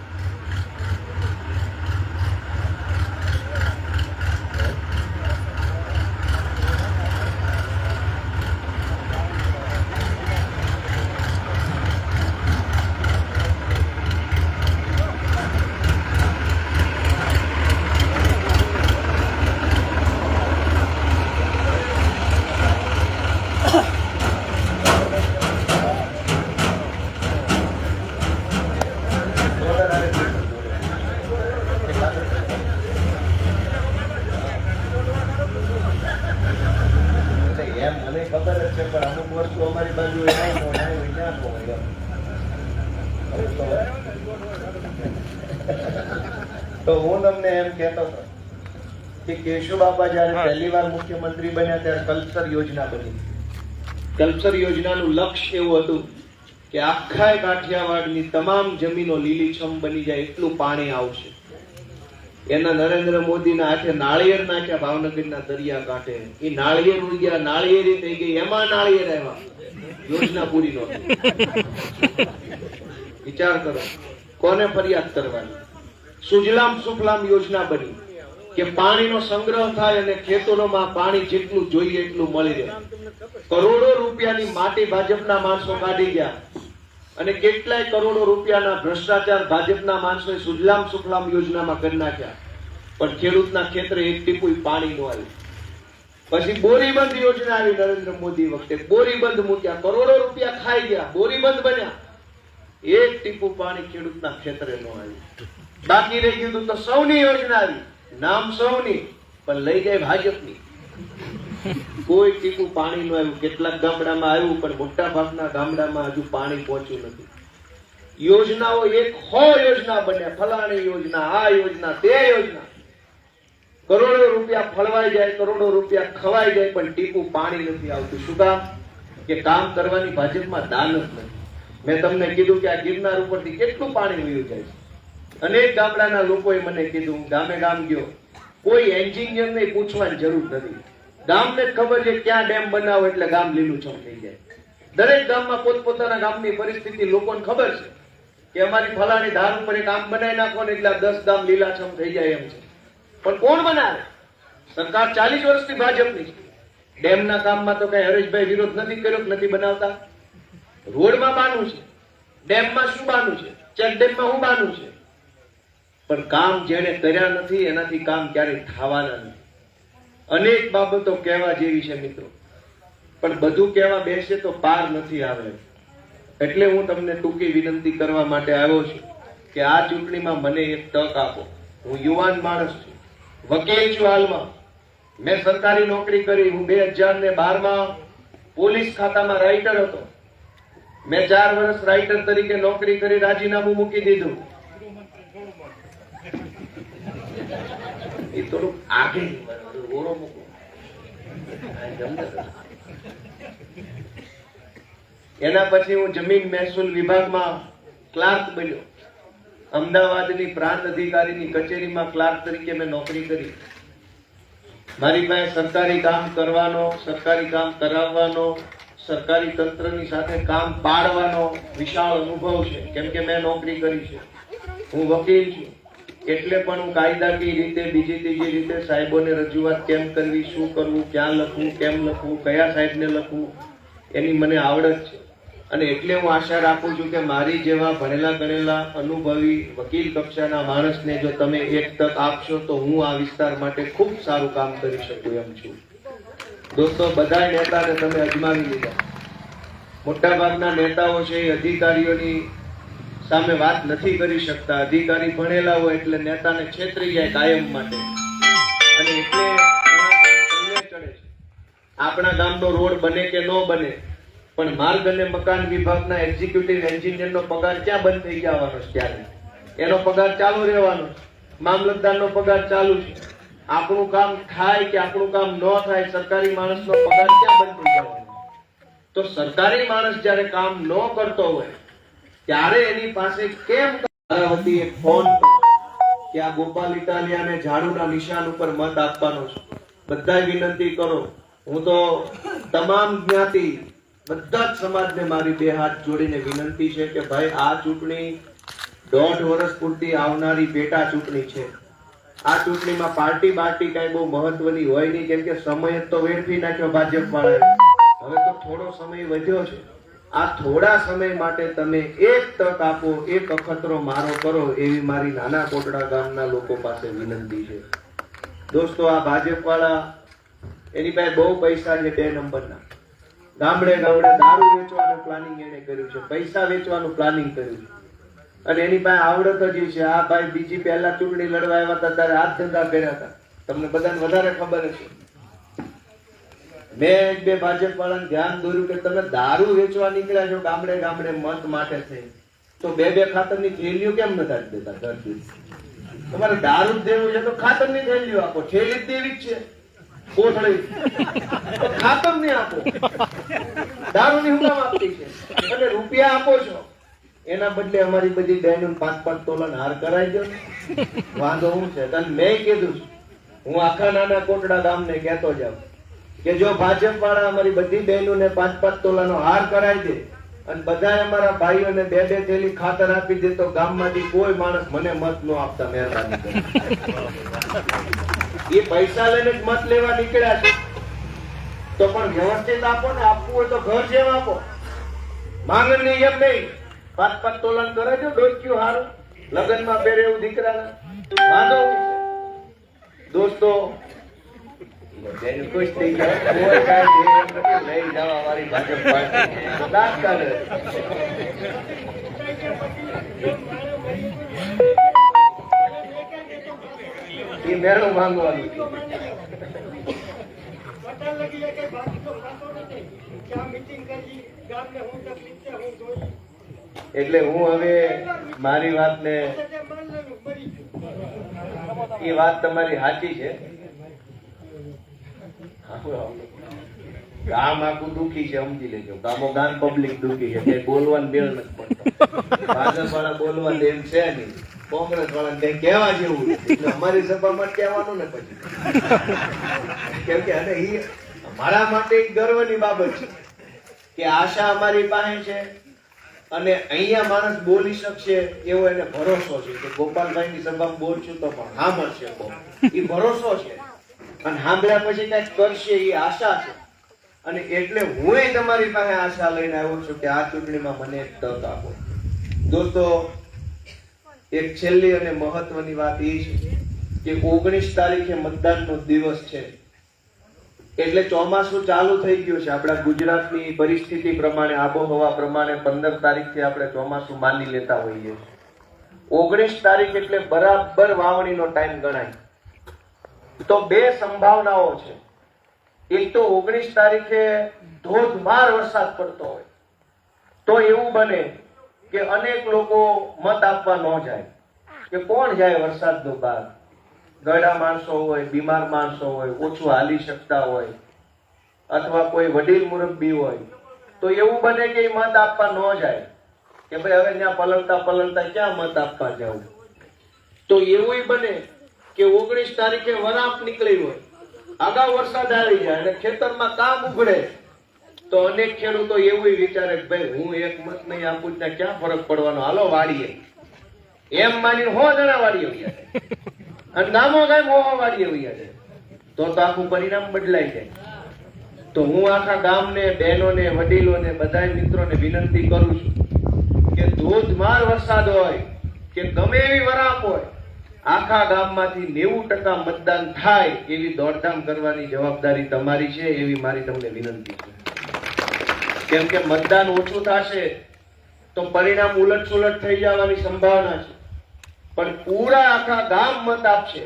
મને ખબર જ છે, પણ અમુક વસ્તુ અમારી બાજુ તો હું તમને એમ કહેતો હતો કે કેશુ બાપા જયારે પહેલી વાર મુખ્યમંત્રી બન્યા ત્યારે કલ્પસર યોજના બની. કલ્પસર યોજનાનું લક્ષ્ય એવું હતું કે આખા કાઠિયાવાડની તમામ જમીનો લીલીછમ બની જાય એટલું પાણી આવશે. એના નરેન્દ્ર મોદીના હાથે નાળિયેર નાખ્યા ભાવનગરના દરિયા કાંઠે. એ નાળિયેર ઉગ્યા, નાળિયેરી થઈ ગઈ, એમાં નાળિયેર આવ્યા, યોજના પૂરી નહોતી. વિચાર કરો, કોને ફરિયાદ કરવાની? સુજલામ સુફલામ યોજના બની કે પાણીનો સંગ્રહ થાય અને ખેતરોમાં પાણી જેટલું જોઈએ એટલું મળી રહે. કરોડો રૂપિયાની માટી ભાજપના માણસો કાઢી ગયા અને કેટલાય કરોડો રૂપિયાના ભ્રષ્ટાચાર ભાજપના માણસોએ સુજલામ સુફલામ યોજનામાં કરી નાખ્યા, પણ ખેડૂતના ખેતરે એક ટીપું પાણી ન આવ્યું. પછી બોરીબંધ યોજના આવી નરેન્દ્ર મોદી વખતે, બોરીબંધ મૂક્યા, કરોડો રૂપિયા ખાઈ ગયા, બોરીબંધ બન્યા, એક ટીપું પાણી ખેડૂતના ખેતરે ન આવ્યું. બાકી રહી ગયું તો સૌની યોજના આવી, નામ સૌની, પણ લઈ જાય ભાજપની. કોઈ ટીપું પાણી નું આવ્યું. કેટલાક ગામડામાં આવ્યું, પણ મોટા ભાગના ગામડામાં હજુ પાણી પહોંચ્યું નથી. યોજનાઓ એક યોજના બન્યા, ફલાણી યોજના, આ યોજના, તે યોજના, કરોડો રૂપિયા ફળવાઈ જાય, કરોડો રૂપિયા ખવાઈ જાય, પણ ટીપું પાણી નથી આવતું. શું કામ? કે કામ કરવાની ભાજપમાં દાન જ નથી. મેં તમને કીધું કે આ ગિરનાર ઉપરથી કેટલું પાણી વહ્યું જાય છે. અનેક ગામડાના લોકોએ મને કીધું, ગામે ગામ ગયો, કોઈ એન્જિનિયર ને પૂછવાની જરૂર નથી. ગામને ખબર છે ક્યાં ડેમ બનાવો એટલે ગામ લીલુંછમ થઈ જાય. દરેક ગામમાં પોતપોતાના ગામની પરિસ્થિતિ લોકોને ખબર છે કે અમારી ફલાણી ધાર ઉપર એક આમ બનાવી નાખો ને એટલે 10 ગામ લીલાછમ થઈ જાય એમ છે. પણ કોણ બનાવે? સરકાર 40 વર્ષથી ભાજપની છે. ડેમના કામમાં તો કઈ હરેશભાઈ વિરોધ નથી કર્યો, નથી બનાવતા. રોડમાં બાનું છે, ડેમમાં શું બાનું છે, ચેક ડેમમાં શું બાનું છે, પણ કામ જેને કર્યા નથી એનાથી કામ ક્યારેય થવાના નથી. અનેક બાબતો કહેવા જેવી છે મિત્રો, પણ બધું કહેવા બેસે તો પાર નથી આવે. એટલે હું તમને ટૂંકી વિનંતી કરવા માટે આવ્યો છું કે આ ચૂંટણીમાં મને એક તક આપો. હું યુવાન માણસ છું, વકીલ છું હાલમાં, મેં સરકારી નોકરી કરી. હું 2012 માં પોલીસ ખાતામાં રાઇટર હતો. મેં 4 વર્ષ રાઇટર તરીકે નોકરી કરી, રાજીનામું મૂકી દીધું. એ થોડુંક આગળ એના પછી હું જમીન મહેસૂલ વિભાગમાં ક્લાર્ક બન્યો. અમદાવાદની પ્રાંત અધિકારીની કચેરીમાં ક્લાર્ક તરીકે મેં નોકરી કરી. મારી પાસે સરકારી કામ કરવાનો, સરકારી કામ કરાવવાનો, સરકારી તંત્રની સાથે કામ પાડવાનો વિશાળ અનુભવ છે, કેમ કે મેં નોકરી કરી છે. હું વકીલ છું, એટલે પણ હું કાયદાકીય રીતે, બીજી ત્રીજી રીતે સાહેબોને રજૂઆત કેમ કરવી, શું કરવું, ક્યાં લખવું, કેમ લખવું, કયા સાહેબને લખવું, એની મને આવડત છે. અને એટલે હું આશા રાખું છું કે મારી જેવા ભણેલા ગણેલા અનુભવી વકીલ કક્ષાના માણસને જો તમે એક તક આપશો તો હું આ વિસ્તાર માટે ખૂબ સારું કામ કરી શકું એમ છું. દોસ્તો, બધા નેતાને તમે અજમાવી લીધા. મોટા ભાગના નેતાઓ છે એ અધિકારીઓની સામે વાત નથી કરી શકતા. અધિકારી ભણેલા હોય એટલે નેતાને છેતરી જાય કાયમ માટે. અને એટલે ઘણા તમને ચડે છે. આપણા ગામનો રોડ બને કે ન બને, પણ માર્ગ અને મકાન વિભાગના એક્ઝિક્યુટિવ એન્જિનિયરનો પગાર ક્યાં બંધ થઈ જવાનો છે? ત્યારે એનો પગાર ચાલુ રહેવાનો, મામલતદારનો પગાર ચાલુ છે. આપણું કામ થાય કે આપણું કામ ન થાય, સરકારી માણસનો પગાર ક્યાં બંધ થઈ જવાનો? તો સરકારી માણસ જ્યારે કામ ન કરતો હોય ત્યારે એની પાસે કેમ અમરાવતી એક ફોન કે આ ગોપાલ ઇટાલિયાને ઝાડુના નિશાન ઉપર મત આપવાનો છે, બધાય વિનંતી કરો. હું તો તમામ જ્ઞાતિ બધા જ સમાજને મારી બે હાથ જોડીને વિનંતી છે કે ભાઈ આ ચૂંટણી 1.5 વર્ષ પૂરતી આવનારી પેટા ચૂંટણી છે. આ ચૂંટણીમાં પાર્ટી બાર્ટી કઈ બહુ મહત્વની હોય નહીં, કેમ કે સમય તો વેડફી નાખ્યો ભાજપ વાળાએ. હવે તો થોડો સમય વધ્યો છે. આ થોડા સમય માટે તમે એક તક આપો, એક અખતરો મારો કરો, એવી મારી નાના કોટડા ગામના લોકો પાસે વિનંતી છે. દોસ્તો, આ ભાજપ વાળા એની પાસે બહુ પૈસા છે, 2 નંબરના. ગામડે ગામડે દારૂ વેચવાનું પ્લાનિંગ એને કર્યું છે, પૈસા વેચવાનું પ્લાનિંગ કર્યું છે, અને એની પાસે આવડત જ છે. આ ભાઈ બીજી પહેલા ચૂંટણી લડવા આવ્યા હતા ત્યારે હાથ ધંધા કર્યા હતા, તમને બધાને વધારે ખબર હશે. મેં 1-2 ભાજપ વાળાને ધ્યાન દોર્યું કે તમે દારૂ વેચવા નીકળ્યા છો ગામડે ગામડે મત માટે થઈ, તો 2-2 ખાતરની થેલીઓ કેમ નથી દેતા ઘરથી? તમારે દારૂ જ દેવું છે તો ખાતરની થેલીઓ આપો, થેલી જ દેવી જ છે, કોથળી ખાતર નહીં આપો, દારૂની હું કામ આપતી છે? અને રૂપિયા આપો છો, એના બદલે અમારી બધી બહેનો 5-5 તોલાના હાર કરાવી દો. વાંધો શું છે? તને મેં કીધું છે, હું આખા નાના કોટડા ગામને કહેતો જાઉં કે જો ભાજપ વાળા અમારી બધી બહેનોને 5-5 તોલાનો હાર કરાવી દે અને બધા અમારા ભાઈઓને 2-2 થેલી ખાતર આપી દે, તો ગામમાંથી કોઈ માણસ મને મત ન આપતા. મહેરબાની કરી એ પૈસા લઈને જ મત લેવા નીકળ્યા છે, તો પણ વ્યવસ્થિત આપો ને. આપવું હોય તો ઘર જેમ આપો, માંગણી એમ નહીં. 5-5 તોલન કરે છે, ડોક્યું હારું લગ્નમાં પહેરે એવું દીકરાના. વાંધો દોસ્તો, ખુશ થઈ જાય, કોઈ કાંઈ એમ નથી લઈ જવા વાળી ભાજપ પાર્ટી દાંત કાઢે. એ મેળું માંગવાનું એટલે હું હવે મારી વાતને, એ વાત તમારી સાચી છે. ગામ આખું દુખી છે, સમજી લેજો. ગામો ગામ પબ્લિક દુખી છે, કઈ બોલવાનું બેલ નથી પડતો. ભાજપ વાળા બોલવા દેમ છે નહીં, કોંગ્રેસ વાળા કઈ કહેવા જેવું નથી. અમારી સભામાં કહેવાનું ને પછી, કેમ કે અને એ અમારા માટે એક ગર્વની બાબત છે કે આશા અમારી પાસે છે અને અહીંયા માણસ બોલી શકશે એવો એને ભરોસો છે કે ગોપાલભાઈની સભામાં બોલશું તો પણ સાંભળશે. એ ભરોસો છે અને સાંભળ્યા પછી કઈક કરશે એ આશા છે. અને એટલે હું તમારી પાસે આશા લઈને આવ્યો છું કે આ ચૂંટણીમાં મને એક તક આપો. દોસ્તો, એક છેલ્લી અને મહત્વની વાત એ છે કે 19 તારીખે મતદાનનો દિવસ છે. એટલે ચોમાસું ચાલુ થઈ ગયું છે. આપણા ગુજરાતની પરિસ્થિતિ પ્રમાણે, આબોહવા પ્રમાણે 15 તારીખથી આપણે ચોમાસું માની લેતા હોઈએ. 19 તારીખ એટલે બરાબર વાવણીનો ટાઈમ ગણાય. તો 2 સંભાવનાઓ છે. એક તો 19 તારીખે ધોધમાર વરસાદ પડતો હોય તો એવું બને કે અનેક લોકો મત આપવા ન જાય. કે કોણ જાય વરસાદનો બહાર? ગયડા માણસો હોય, બીમાર માણસો હોય, ઓછું હાલી શકતા હોય, અથવા કોઈ વડીલ મુરબ્બી હોય, તો એવું બને કે એ મત આપવા ન જાય કે ભાઈ હવે ત્યાં પલળતા પલળતા ક્યાં મત આપવા જવું. તો એવું બને કે 19 તારીખે વરાપ નીકળી હોય, અગાઉ વરસાદ આવી જાય અને ખેતરમાં કામ ઉઘડે, તો અનેક ખેડૂતો એવું વિચારે કે ભાઈ હું એક મત નહીં આપું ત્યાં ક્યાં ફરક પડવાનો, હાલો વાડીએ, એમ માની 100 જણા વાડીએ ગયા અને ગામો ગાય મોહો વાડીએ ગયા છે, તો આખું પરિણામ બદલાઈ જાય. તો હું આખા ગામને, બહેનોને, વડીલોને, બધા મિત્રોને વિનંતી કરું છું કે ધોધમાર વરસાદ હોય કે ગમે એવી વરાપ હોય, આખા ગામમાંથી 90% મતદાન થાય એવી દોડધામ કરવાની જવાબદારી તમારી છે, એવી મારી તમને વિનંતી છે. કેમ કે મતદાન ઓછું થશે તો પરિણામ ઉલટ સુલટ થઈ જવાની સંભાવના છે. પણ પૂરા આખા ગામ મત આપશે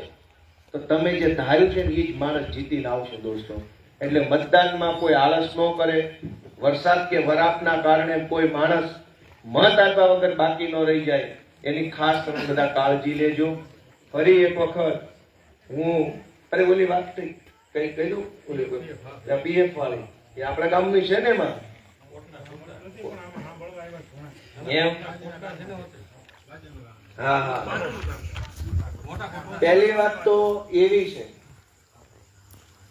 તો તમે જે ધાર્યું છે ને એ જ માણસ જીતીને આવશે દોસ્તો. એટલે મતદાનમાં કોઈ આળસ ન કરે. વરસાદ કે વરાપના કારણે કોઈ માણસ મત આપ્યા વગર બાકી ન રહી જાય એની ખાસ તમે બધા કાળજી લેજો. ફરી એક વખત હું ઓલી વાત થઈ કઈ કહ્યું ઓલી પીએફ વાળી એ આપણા ગામની છે ને એમાં એમ હા હા. પહેલી વાત તો એવી છે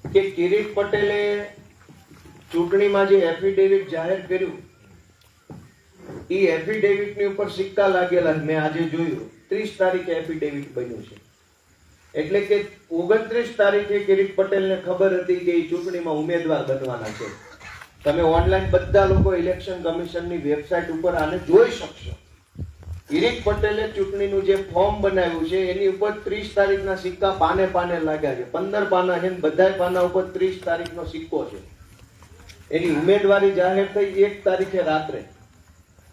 કે કિરીટ પટેલે ચૂંટણીમાં જે એફિડેવિટ જાહેર કર્યું એ એફિડેવિટ ની ઉપર સિક્કા લાગેલા મેં આજે જોયું. 30 તારીખે એફિડેવિટ બન્યું છે. એટલે કે 29 તારીખે કિરીટ પટેલને ખબર હતી કે એ ચૂંટણીમાં ઉમેદવાર બનવાના છે. તમે ઓનલાઈન બધા લોકો ઇલેક્શન કમિશનની વેબસાઇટ ઉપર આને જોઈ શકશો. કિરીટ પટેલે ચૂંટણીનું જે ફોર્મ બનાવ્યું છે એની ઉપર 30 તારીખના સિક્કા પાને પાને લાગ્યા છે. 15 પાના છે, બધા પાના ઉપર 30 તારીખનો સિક્કો છે. એની ઉમેદવારી જાહેર થઈ 1 તારીખે રાત્રે.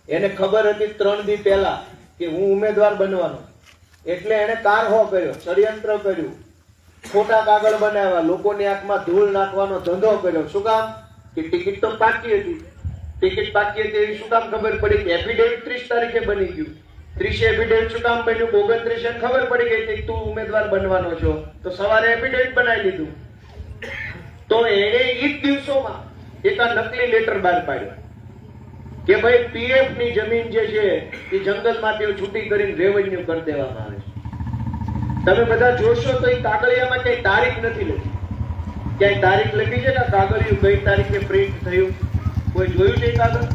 એને ખબર હતી 3 દી પહેલા કે હું ઉમેદવાર બનવાનો, એટલે એને કારહો કર્યો, ષડયંત્ર કર્યું, ખોટા કાગળ બનાવ્યા, લોકોની આંખમાં ધૂળ નાખવાનો ધંધો કર્યો. શું કામ? કે ટિકિટ તો પાકી હતી. ટિકિટ પાકી હતી એવી શું કામ ખબર પડી? કે એફિડેવિટ 30 તારીખે બની ગયું. 30 એફિડેવિટ શું કામ બન્યું? 29 ખબર પડી ગઈ કે તું ઉમેદવાર બનવાનો છો, તો સવારે એફિડેવિટ બનાવી લીધું. તો એને એ જ દિવસોમાં એક નકલી લેટર બહાર પાડ્યો કે ભાઈ પીએફ ની જમીન જે છે એ જંગલમાંથી છૂટી કરીને રેવન્યુ કરી દેવામાં આવે છે. તમે બધા જોશો તો એ કાગળિયામાં કઈ તારીખ નથી લખી. ક્યાંય તારીખ લખી છે કે કાગળિયું કઈ તારીખે પ્રિન્ટ થયું? કોઈ જોયું છે કાગળ?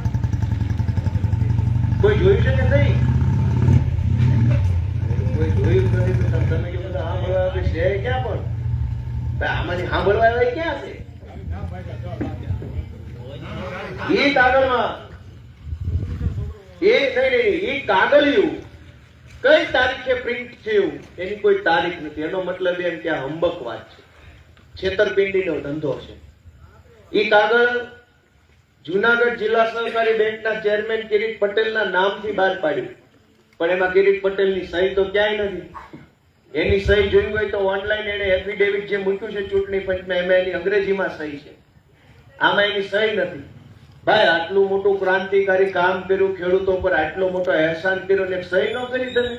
કોઈ જોયું છે કે નહીં? કોઈ જોયું નથી તો તમે કે બધા સાંભળવા આવે છે ક્યાં? પણ આમાંથી સાંભળવા આવે ક્યાં છે? એ કાગળમાં એ કાગળિયું કઈ તારીખે પ્રિન્ટ થયું એની કોઈ તારીખ નથી. એનો મતલબ એમ કે આ હંબક વાત છે, છેતરપિંડીનો ધંધો છે. એ કાગળ જુનાગઢ જિલ્લા સહકારી બેંકના ચેરમેન કિરીટ પટેલના નામથી બહાર પાડ્યું, પણ એમાં કિરીટ પટેલની સહી તો ક્યાંય નથી. એની સહી જોઈ હોય તો ઓનલાઈન એને એફિડેવિટ જે મૂક્યું છે ચૂંટણી પંચમાં એમાં એની અંગ્રેજીમાં સહી છે, આમાં એની સહી નથી. ભાઈ આટલું મોટું ક્રાંતિકારી કામ કર્યું, ખેડૂતો પર આટલો મોટો અહેસાન કર્યો ને સહી ન કરી તમે?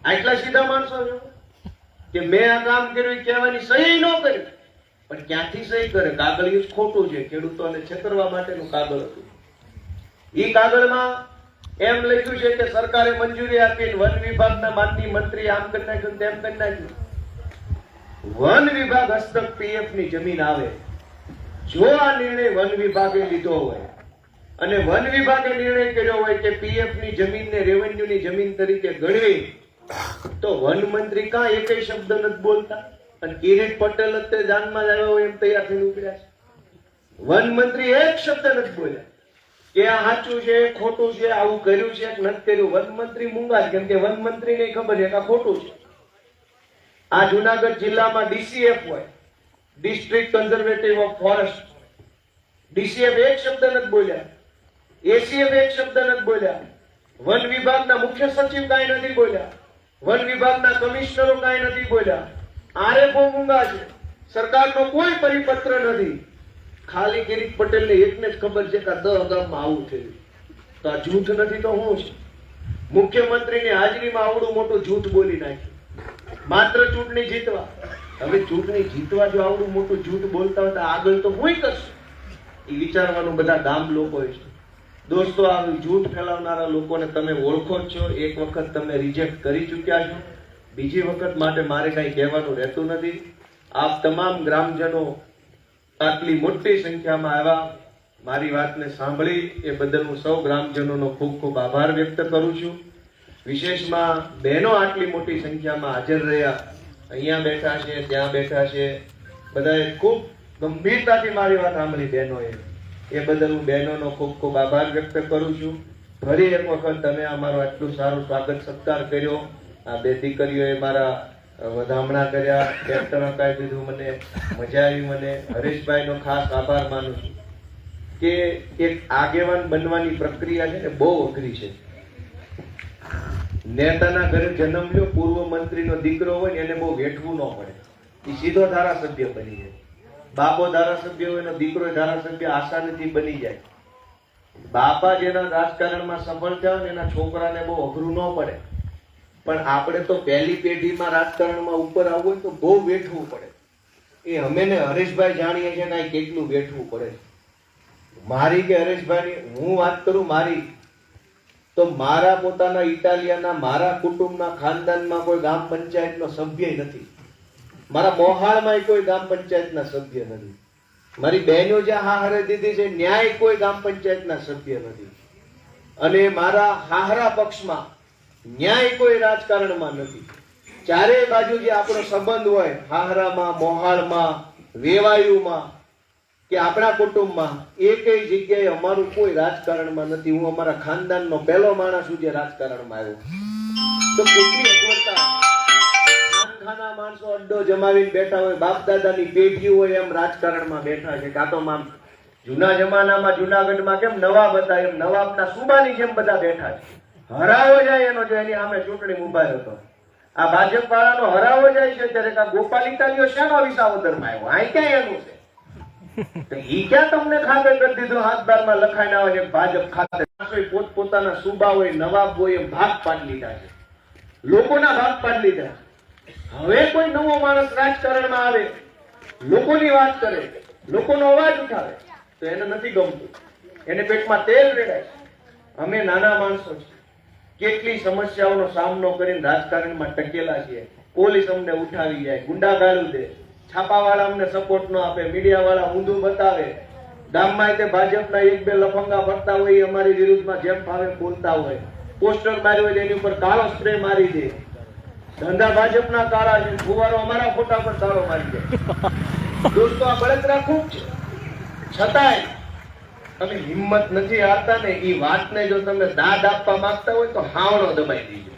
આટલા સીધા માણસો છો કે મેં આ કામ કર્યું કહેવાની સહી ન કરી? પણ ક્યાંથી સહી કરે? કાગળિયું જ ખોટું છે, ખેડૂતોને છેતરવા માટેનું કાગળ હતું. એ કાગળમાં એમ લખ્યું છે કે સરકારે મંજૂરી આપી, વન વિભાગના માનનીય મંત્રી આમ કરી નાખ્યું તેમ કરી નાખ્યું. વન વિભાગ હસ્તક પીએફ ની જમીન આવે. જો આ નિર્ણય વન વિભાગે લીધો હોય અને વન વિભાગે નિર્ણય કર્યો હોય કે પીએફ ની જમીનને રેવન્યુ ની જમીન તરીકે ગણવી, તો વન મંત્રી કાં એકેય શબ્દ નથી બોલતા? અને કિરીટ પટેલ અત્યારે જાનમાં જ આવ્યા હોય એમ તૈયાર થઈને ઉભર્યા છે. વન મંત્રી એક શબ્દ નથી બોલ્યા કે આ સાચું છે, ખોટું છે, આવું કર્યું છે કે નથી કર્યું. વન મંત્રી મૂંગા જ, કેમ કે વન મંત્રી ને ખબર છે કે આ ખોટું છે. આ જુનાગઢ જિલ્લામાં ડીસીએફ હોય, district conservative of forest, DCF એક શબ્દ નથી બોલ્યા, એસીએફ એક શબ્દ નથી બોલ્યા, વન વિભાગના મુખ્ય સચિવ કાંઈ નથી બોલ્યા, વન વિભાગના કમિશનરો કાંઈ નથી બોલ્યા. આરએફઓ મૂંગા છે, સરકારનો કોઈ પરિપત્ર નથી. ખાલી કિરીટ પટેલને એકને જ ખબર છે કે 10 ગામમાં આવું થયું. તો આ જૂઠ નથી તો શું છે? મુખ્યમંત્રીની હાજરીમાં આવડું મોટું જૂઠ બોલી નાખ્યું માત્ર ચૂંટણી જીતવા. હવે ચૂંટણી જીતવા જો આવડું મોટું જૂઠ બોલતા હોય તો આગળ તો હું કરશે એ વિચારવાનું બધા ગામ લોકો છે. દોસ્તો, આ જૂઠ ફેલાવનારા લોકોને તમે ઓળખો છો, એક વખત તમે રિજેક્ટ કરી ચૂક્યા છો, બીજી વખત માટે મારે કઈ કહેવાનું રહેતું નથી. આપ તમામ ગ્રામજનો આટલી મોટી સંખ્યામાં આવ્યા, મારી વાતને સાંભળી એ બદલ હું સૌ ગ્રામજનોનો ખૂબ ખૂબ આભાર વ્યક્ત કરું છું. વિશેષમાં બહેનો આટલી મોટી સંખ્યામાં હાજર રહ્યા, અહીંયા બેઠા છે, ત્યાં બેઠા છે, બધાએ ખૂબ ગંભીરતાથી મારી વાત સાંભળી બહેનોએ. એ બદલ હું બહેનોનો ખૂબ ખૂબ આભાર વ્યક્ત કરું છું. ફરી એક વખત તમે અમારો આટલું સારું સ્વાગત સત્કાર કર્યો. આ બે દીકરીઓએ મારા વધામણા કર્યા, ટ્રેક્ટર અપાઈ દીધું, મને મજા આવી. મને હરેશભાઈનો ખાસ આભાર માનું છું કે એક આગેવાન બનવાની પ્રક્રિયા છે ને બહુ અઘરી છે. નેતાના ઘરે જન્મ લ્યો, પૂર્વ મંત્રીનો દીકરો હોય ને એને બહુ વેઠવું ન પડે. એ સીધો ધારાસભ્ય બની જાય. બાપો ધારાસભ્ય હોય ને દીકરો ધારાસભ્ય આસાનીથી બની જાય. બાપા જેના રાજકારણમાં સફળ થયા ને એના છોકરાને બહુ અઘરું ન પડે. પણ આપણે તો પહેલી પેઢીમાં રાજકારણમાં ઉપર આવવું હોય તો બહુ વેઠવું પડે. એ અમે ને હરેશભાઈ જાણીએ છીએ ને કેટલું વેઠવું પડે. મારી કે હરેશભાઈની હું વાત કરું, મારી તો મારા પોતાના ઇટાલિયાના મારા કુટુંબના ખાનદાનમાં કોઈ ગામ પંચાયતનો સભ્ય નથી. મારા મોહાળમાં કોઈ ગામ પંચાયતના સભ્ય નથી. મારી બહેનો જ્યાં હાહરે દીધી છે ન્યાય કોઈ ગામ પંચાયતના સભ્ય નથી. અને મારા હાહરા પક્ષમાં ન્યાય કોઈ રાજકારણમાં નથી. ચારેય બાજુ જે આપણો સંબંધ હોય, હાહરામાં, મોહાળમાં, વેવાયુમાં કે આપણા કુટુંબમાં, એકેય જગ્યાએ અમારું કોઈ રાજકારણમાં નથી. હું અમારા ખાનદાનનો પહેલો માણસ છું જે રાજકારણમાં આવ્યો. તો કેટલી અગવડતા! ખાના માણસો અડ્ડો જમાવીને બેઠા હોય, બાપ દાદાની પેઢી હોય એમ રાજકારણમાં બેઠા છે. કાં તો જૂના જમાનામાં જુનાગઢમાં કેમ નવાબ હતા એમ નવાબના સુબાની જેમ બધા બેઠા છે. હરાવો જાય એનો જો એની સામે ચૂંટણી ઉભા હતો. આ ભાજપ વાળાનો હરાવો જાય છે ત્યારે ગોપાલ ઇટાલિયો શેનો વિસાવદરમાં આવ્યો? આ ક્યાં એનું છે? ઈ ક્યાં તમને ખાતે કરી દીધું? હાથ બારમાં લખાઈને આવે છે ભાજપ ખાતે. પોતપોતાના સુબા હોય, નવાબ હોય એમ ભાગ પાડી લીધા છે. લોકોના ભાગ પાડી લીધા. હવે કોઈ નવો માણસ રાજકારણમાં આવે, લોકોની વાત કરે, લોકોનો અવાજ ઉઠાવે તો એને નથી ગમતું. એને પેટમાં તેલ રેડાય. અમે નાના માણસો છીએ, કેટલી સમસ્યાઓનો સામનો કરીને રાજકારણમાં ટકેલા છીએ. પોલીસ અમને ઉઠાવી જાય, ગુંડાગાળું દે, છાપાવાળા અમને સપોર્ટ ન આપે, મીડિયાવાળા ઊંધું બતાવે, ગામમાં તે ભાજપના એક બે લફંગા ફરતા હોય અમારી વિરુદ્ધમાં જેમ ભાવે બોલતા હોય, પોસ્ટર માર્યું હોય એની ઉપર કાળો સ્પ્રે મારી દે. ધંધા ભાજપના કાળા છે, ફુવારો અમારા ફોટા પર કાળો મારી દે. દોસ્તો આ બળતરા ખૂબ છે. છતાંય તમે હિંમત નથી હારતા ને. એ વાતને જો તમે દાદ આપવા માંગતા હોય તો હાવણો દબાઈ દીજો.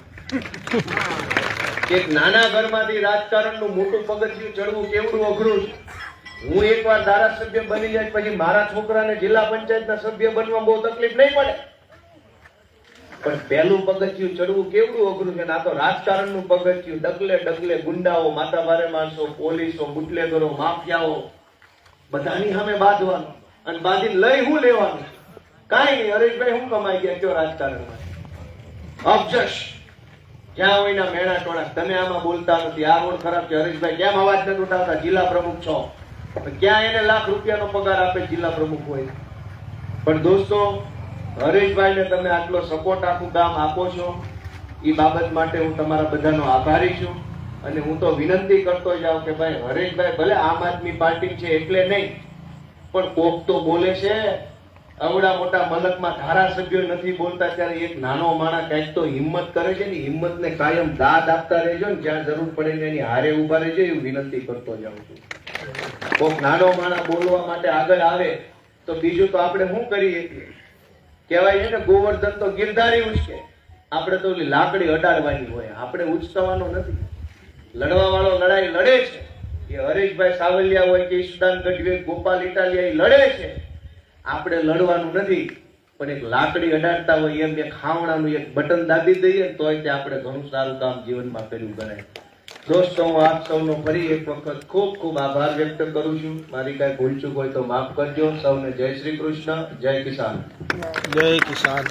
એક નાના ઘરમાંથી રાજકારણનું મોટું પગથિયું ચડવું કેવડું અઘરું છે. હું એકવાર ધારાસભ્ય બની જાય પછી મારા છોકરાને જિલ્લા પંચાયતના સભ્ય બનવા બહુ તકલીફ નહીં પડે. પણ પહેલું પગથિયું ચડવું કેવડું અઘરું છે. આ તો રાજકારણનું પગથિયું. ડગલે ડગલે ગુંડાઓ, માથાભારે માણસો, પોલીસો, બુટલેગરો, માફિયાઓ બધાની સામે બાંધવાનું. અને બાંધીને લઈ હું લેવાનું? કાંઈ નહીં. હરેશભાઈ હું કમાઈ ગયા કયો રાજકારણમાં? અબજશ જ્યાં હોય ના મેણા ટોળા. તમે આમાં બોલતા નથી, આ રોડ ખરાબ છે. હરેશભાઈ કેમ અવાજ નથી ઉઠાવતા? જિલ્લા પ્રમુખ છો. ક્યાં એને લાખ રૂપિયાનો પગાર આપે જિલ્લા પ્રમુખ હોય? પણ દોસ્તો, હરેશભાઈને તમે આટલો સપોર્ટ આખું ગામ આપો છો એ બાબત માટે હું તમારા બધાનો આભારી છું. અને હું તો વિનંતી કરતો જાઉં કે ભાઈ હરેશભાઈ ભલે આમ આદમી પાર્ટી છે એટલે નહીં, પણ કોક તો બોલે છે. અવડા મોટા મલકમાં ધારાસભ્યો નથી બોલતા ત્યારે એક નાનો માણસ કંઈક તો હિંમત કરે છે ને. હિંમતને કાયમ દાદ આપતા રહેજો ને, જ્યાં જરૂર પડે ને એની હારે ઉભા રહેજો એવું વિનંતી કરતો જાઉં છું. કોક નાનો માણસ બોલવા માટે આગળ આવે તો બીજું તો આપણે શું કરીએ? કહેવાય છે ને ગોવર્ધન તો ગિરધારી ઉચકે, આપણે તો ઓલી લાકડી અડાડવાની હોય. આપણે ઉચકવાનો નથી. લડવા વાળો લડાઈ લડે છે. એ હરેશભાઈ સાવલિયા હોય કે ઈશુદાન ગઢવી, ગોપાલ ઇટાલિયા લડે છે. આપણે લડવાનું નથી. પણ એક લાકડી અડાડતા હોય એમ એક ખાવણાનું એક બટન દાબી દઈએ તોય તે આપણે ઘણું સારું કામ જીવનમાં કર્યું ગણાય. દોસ્તો, હું આપ સૌનો ફરી એક વખત ખૂબ ખૂબ આભાર વ્યક્ત કરું છું. મારી કાંઈ ભૂલચૂક હોય તો માફ કરજો. સૌને જય શ્રી કૃષ્ણ, જય કિસાન. જય કિસાન.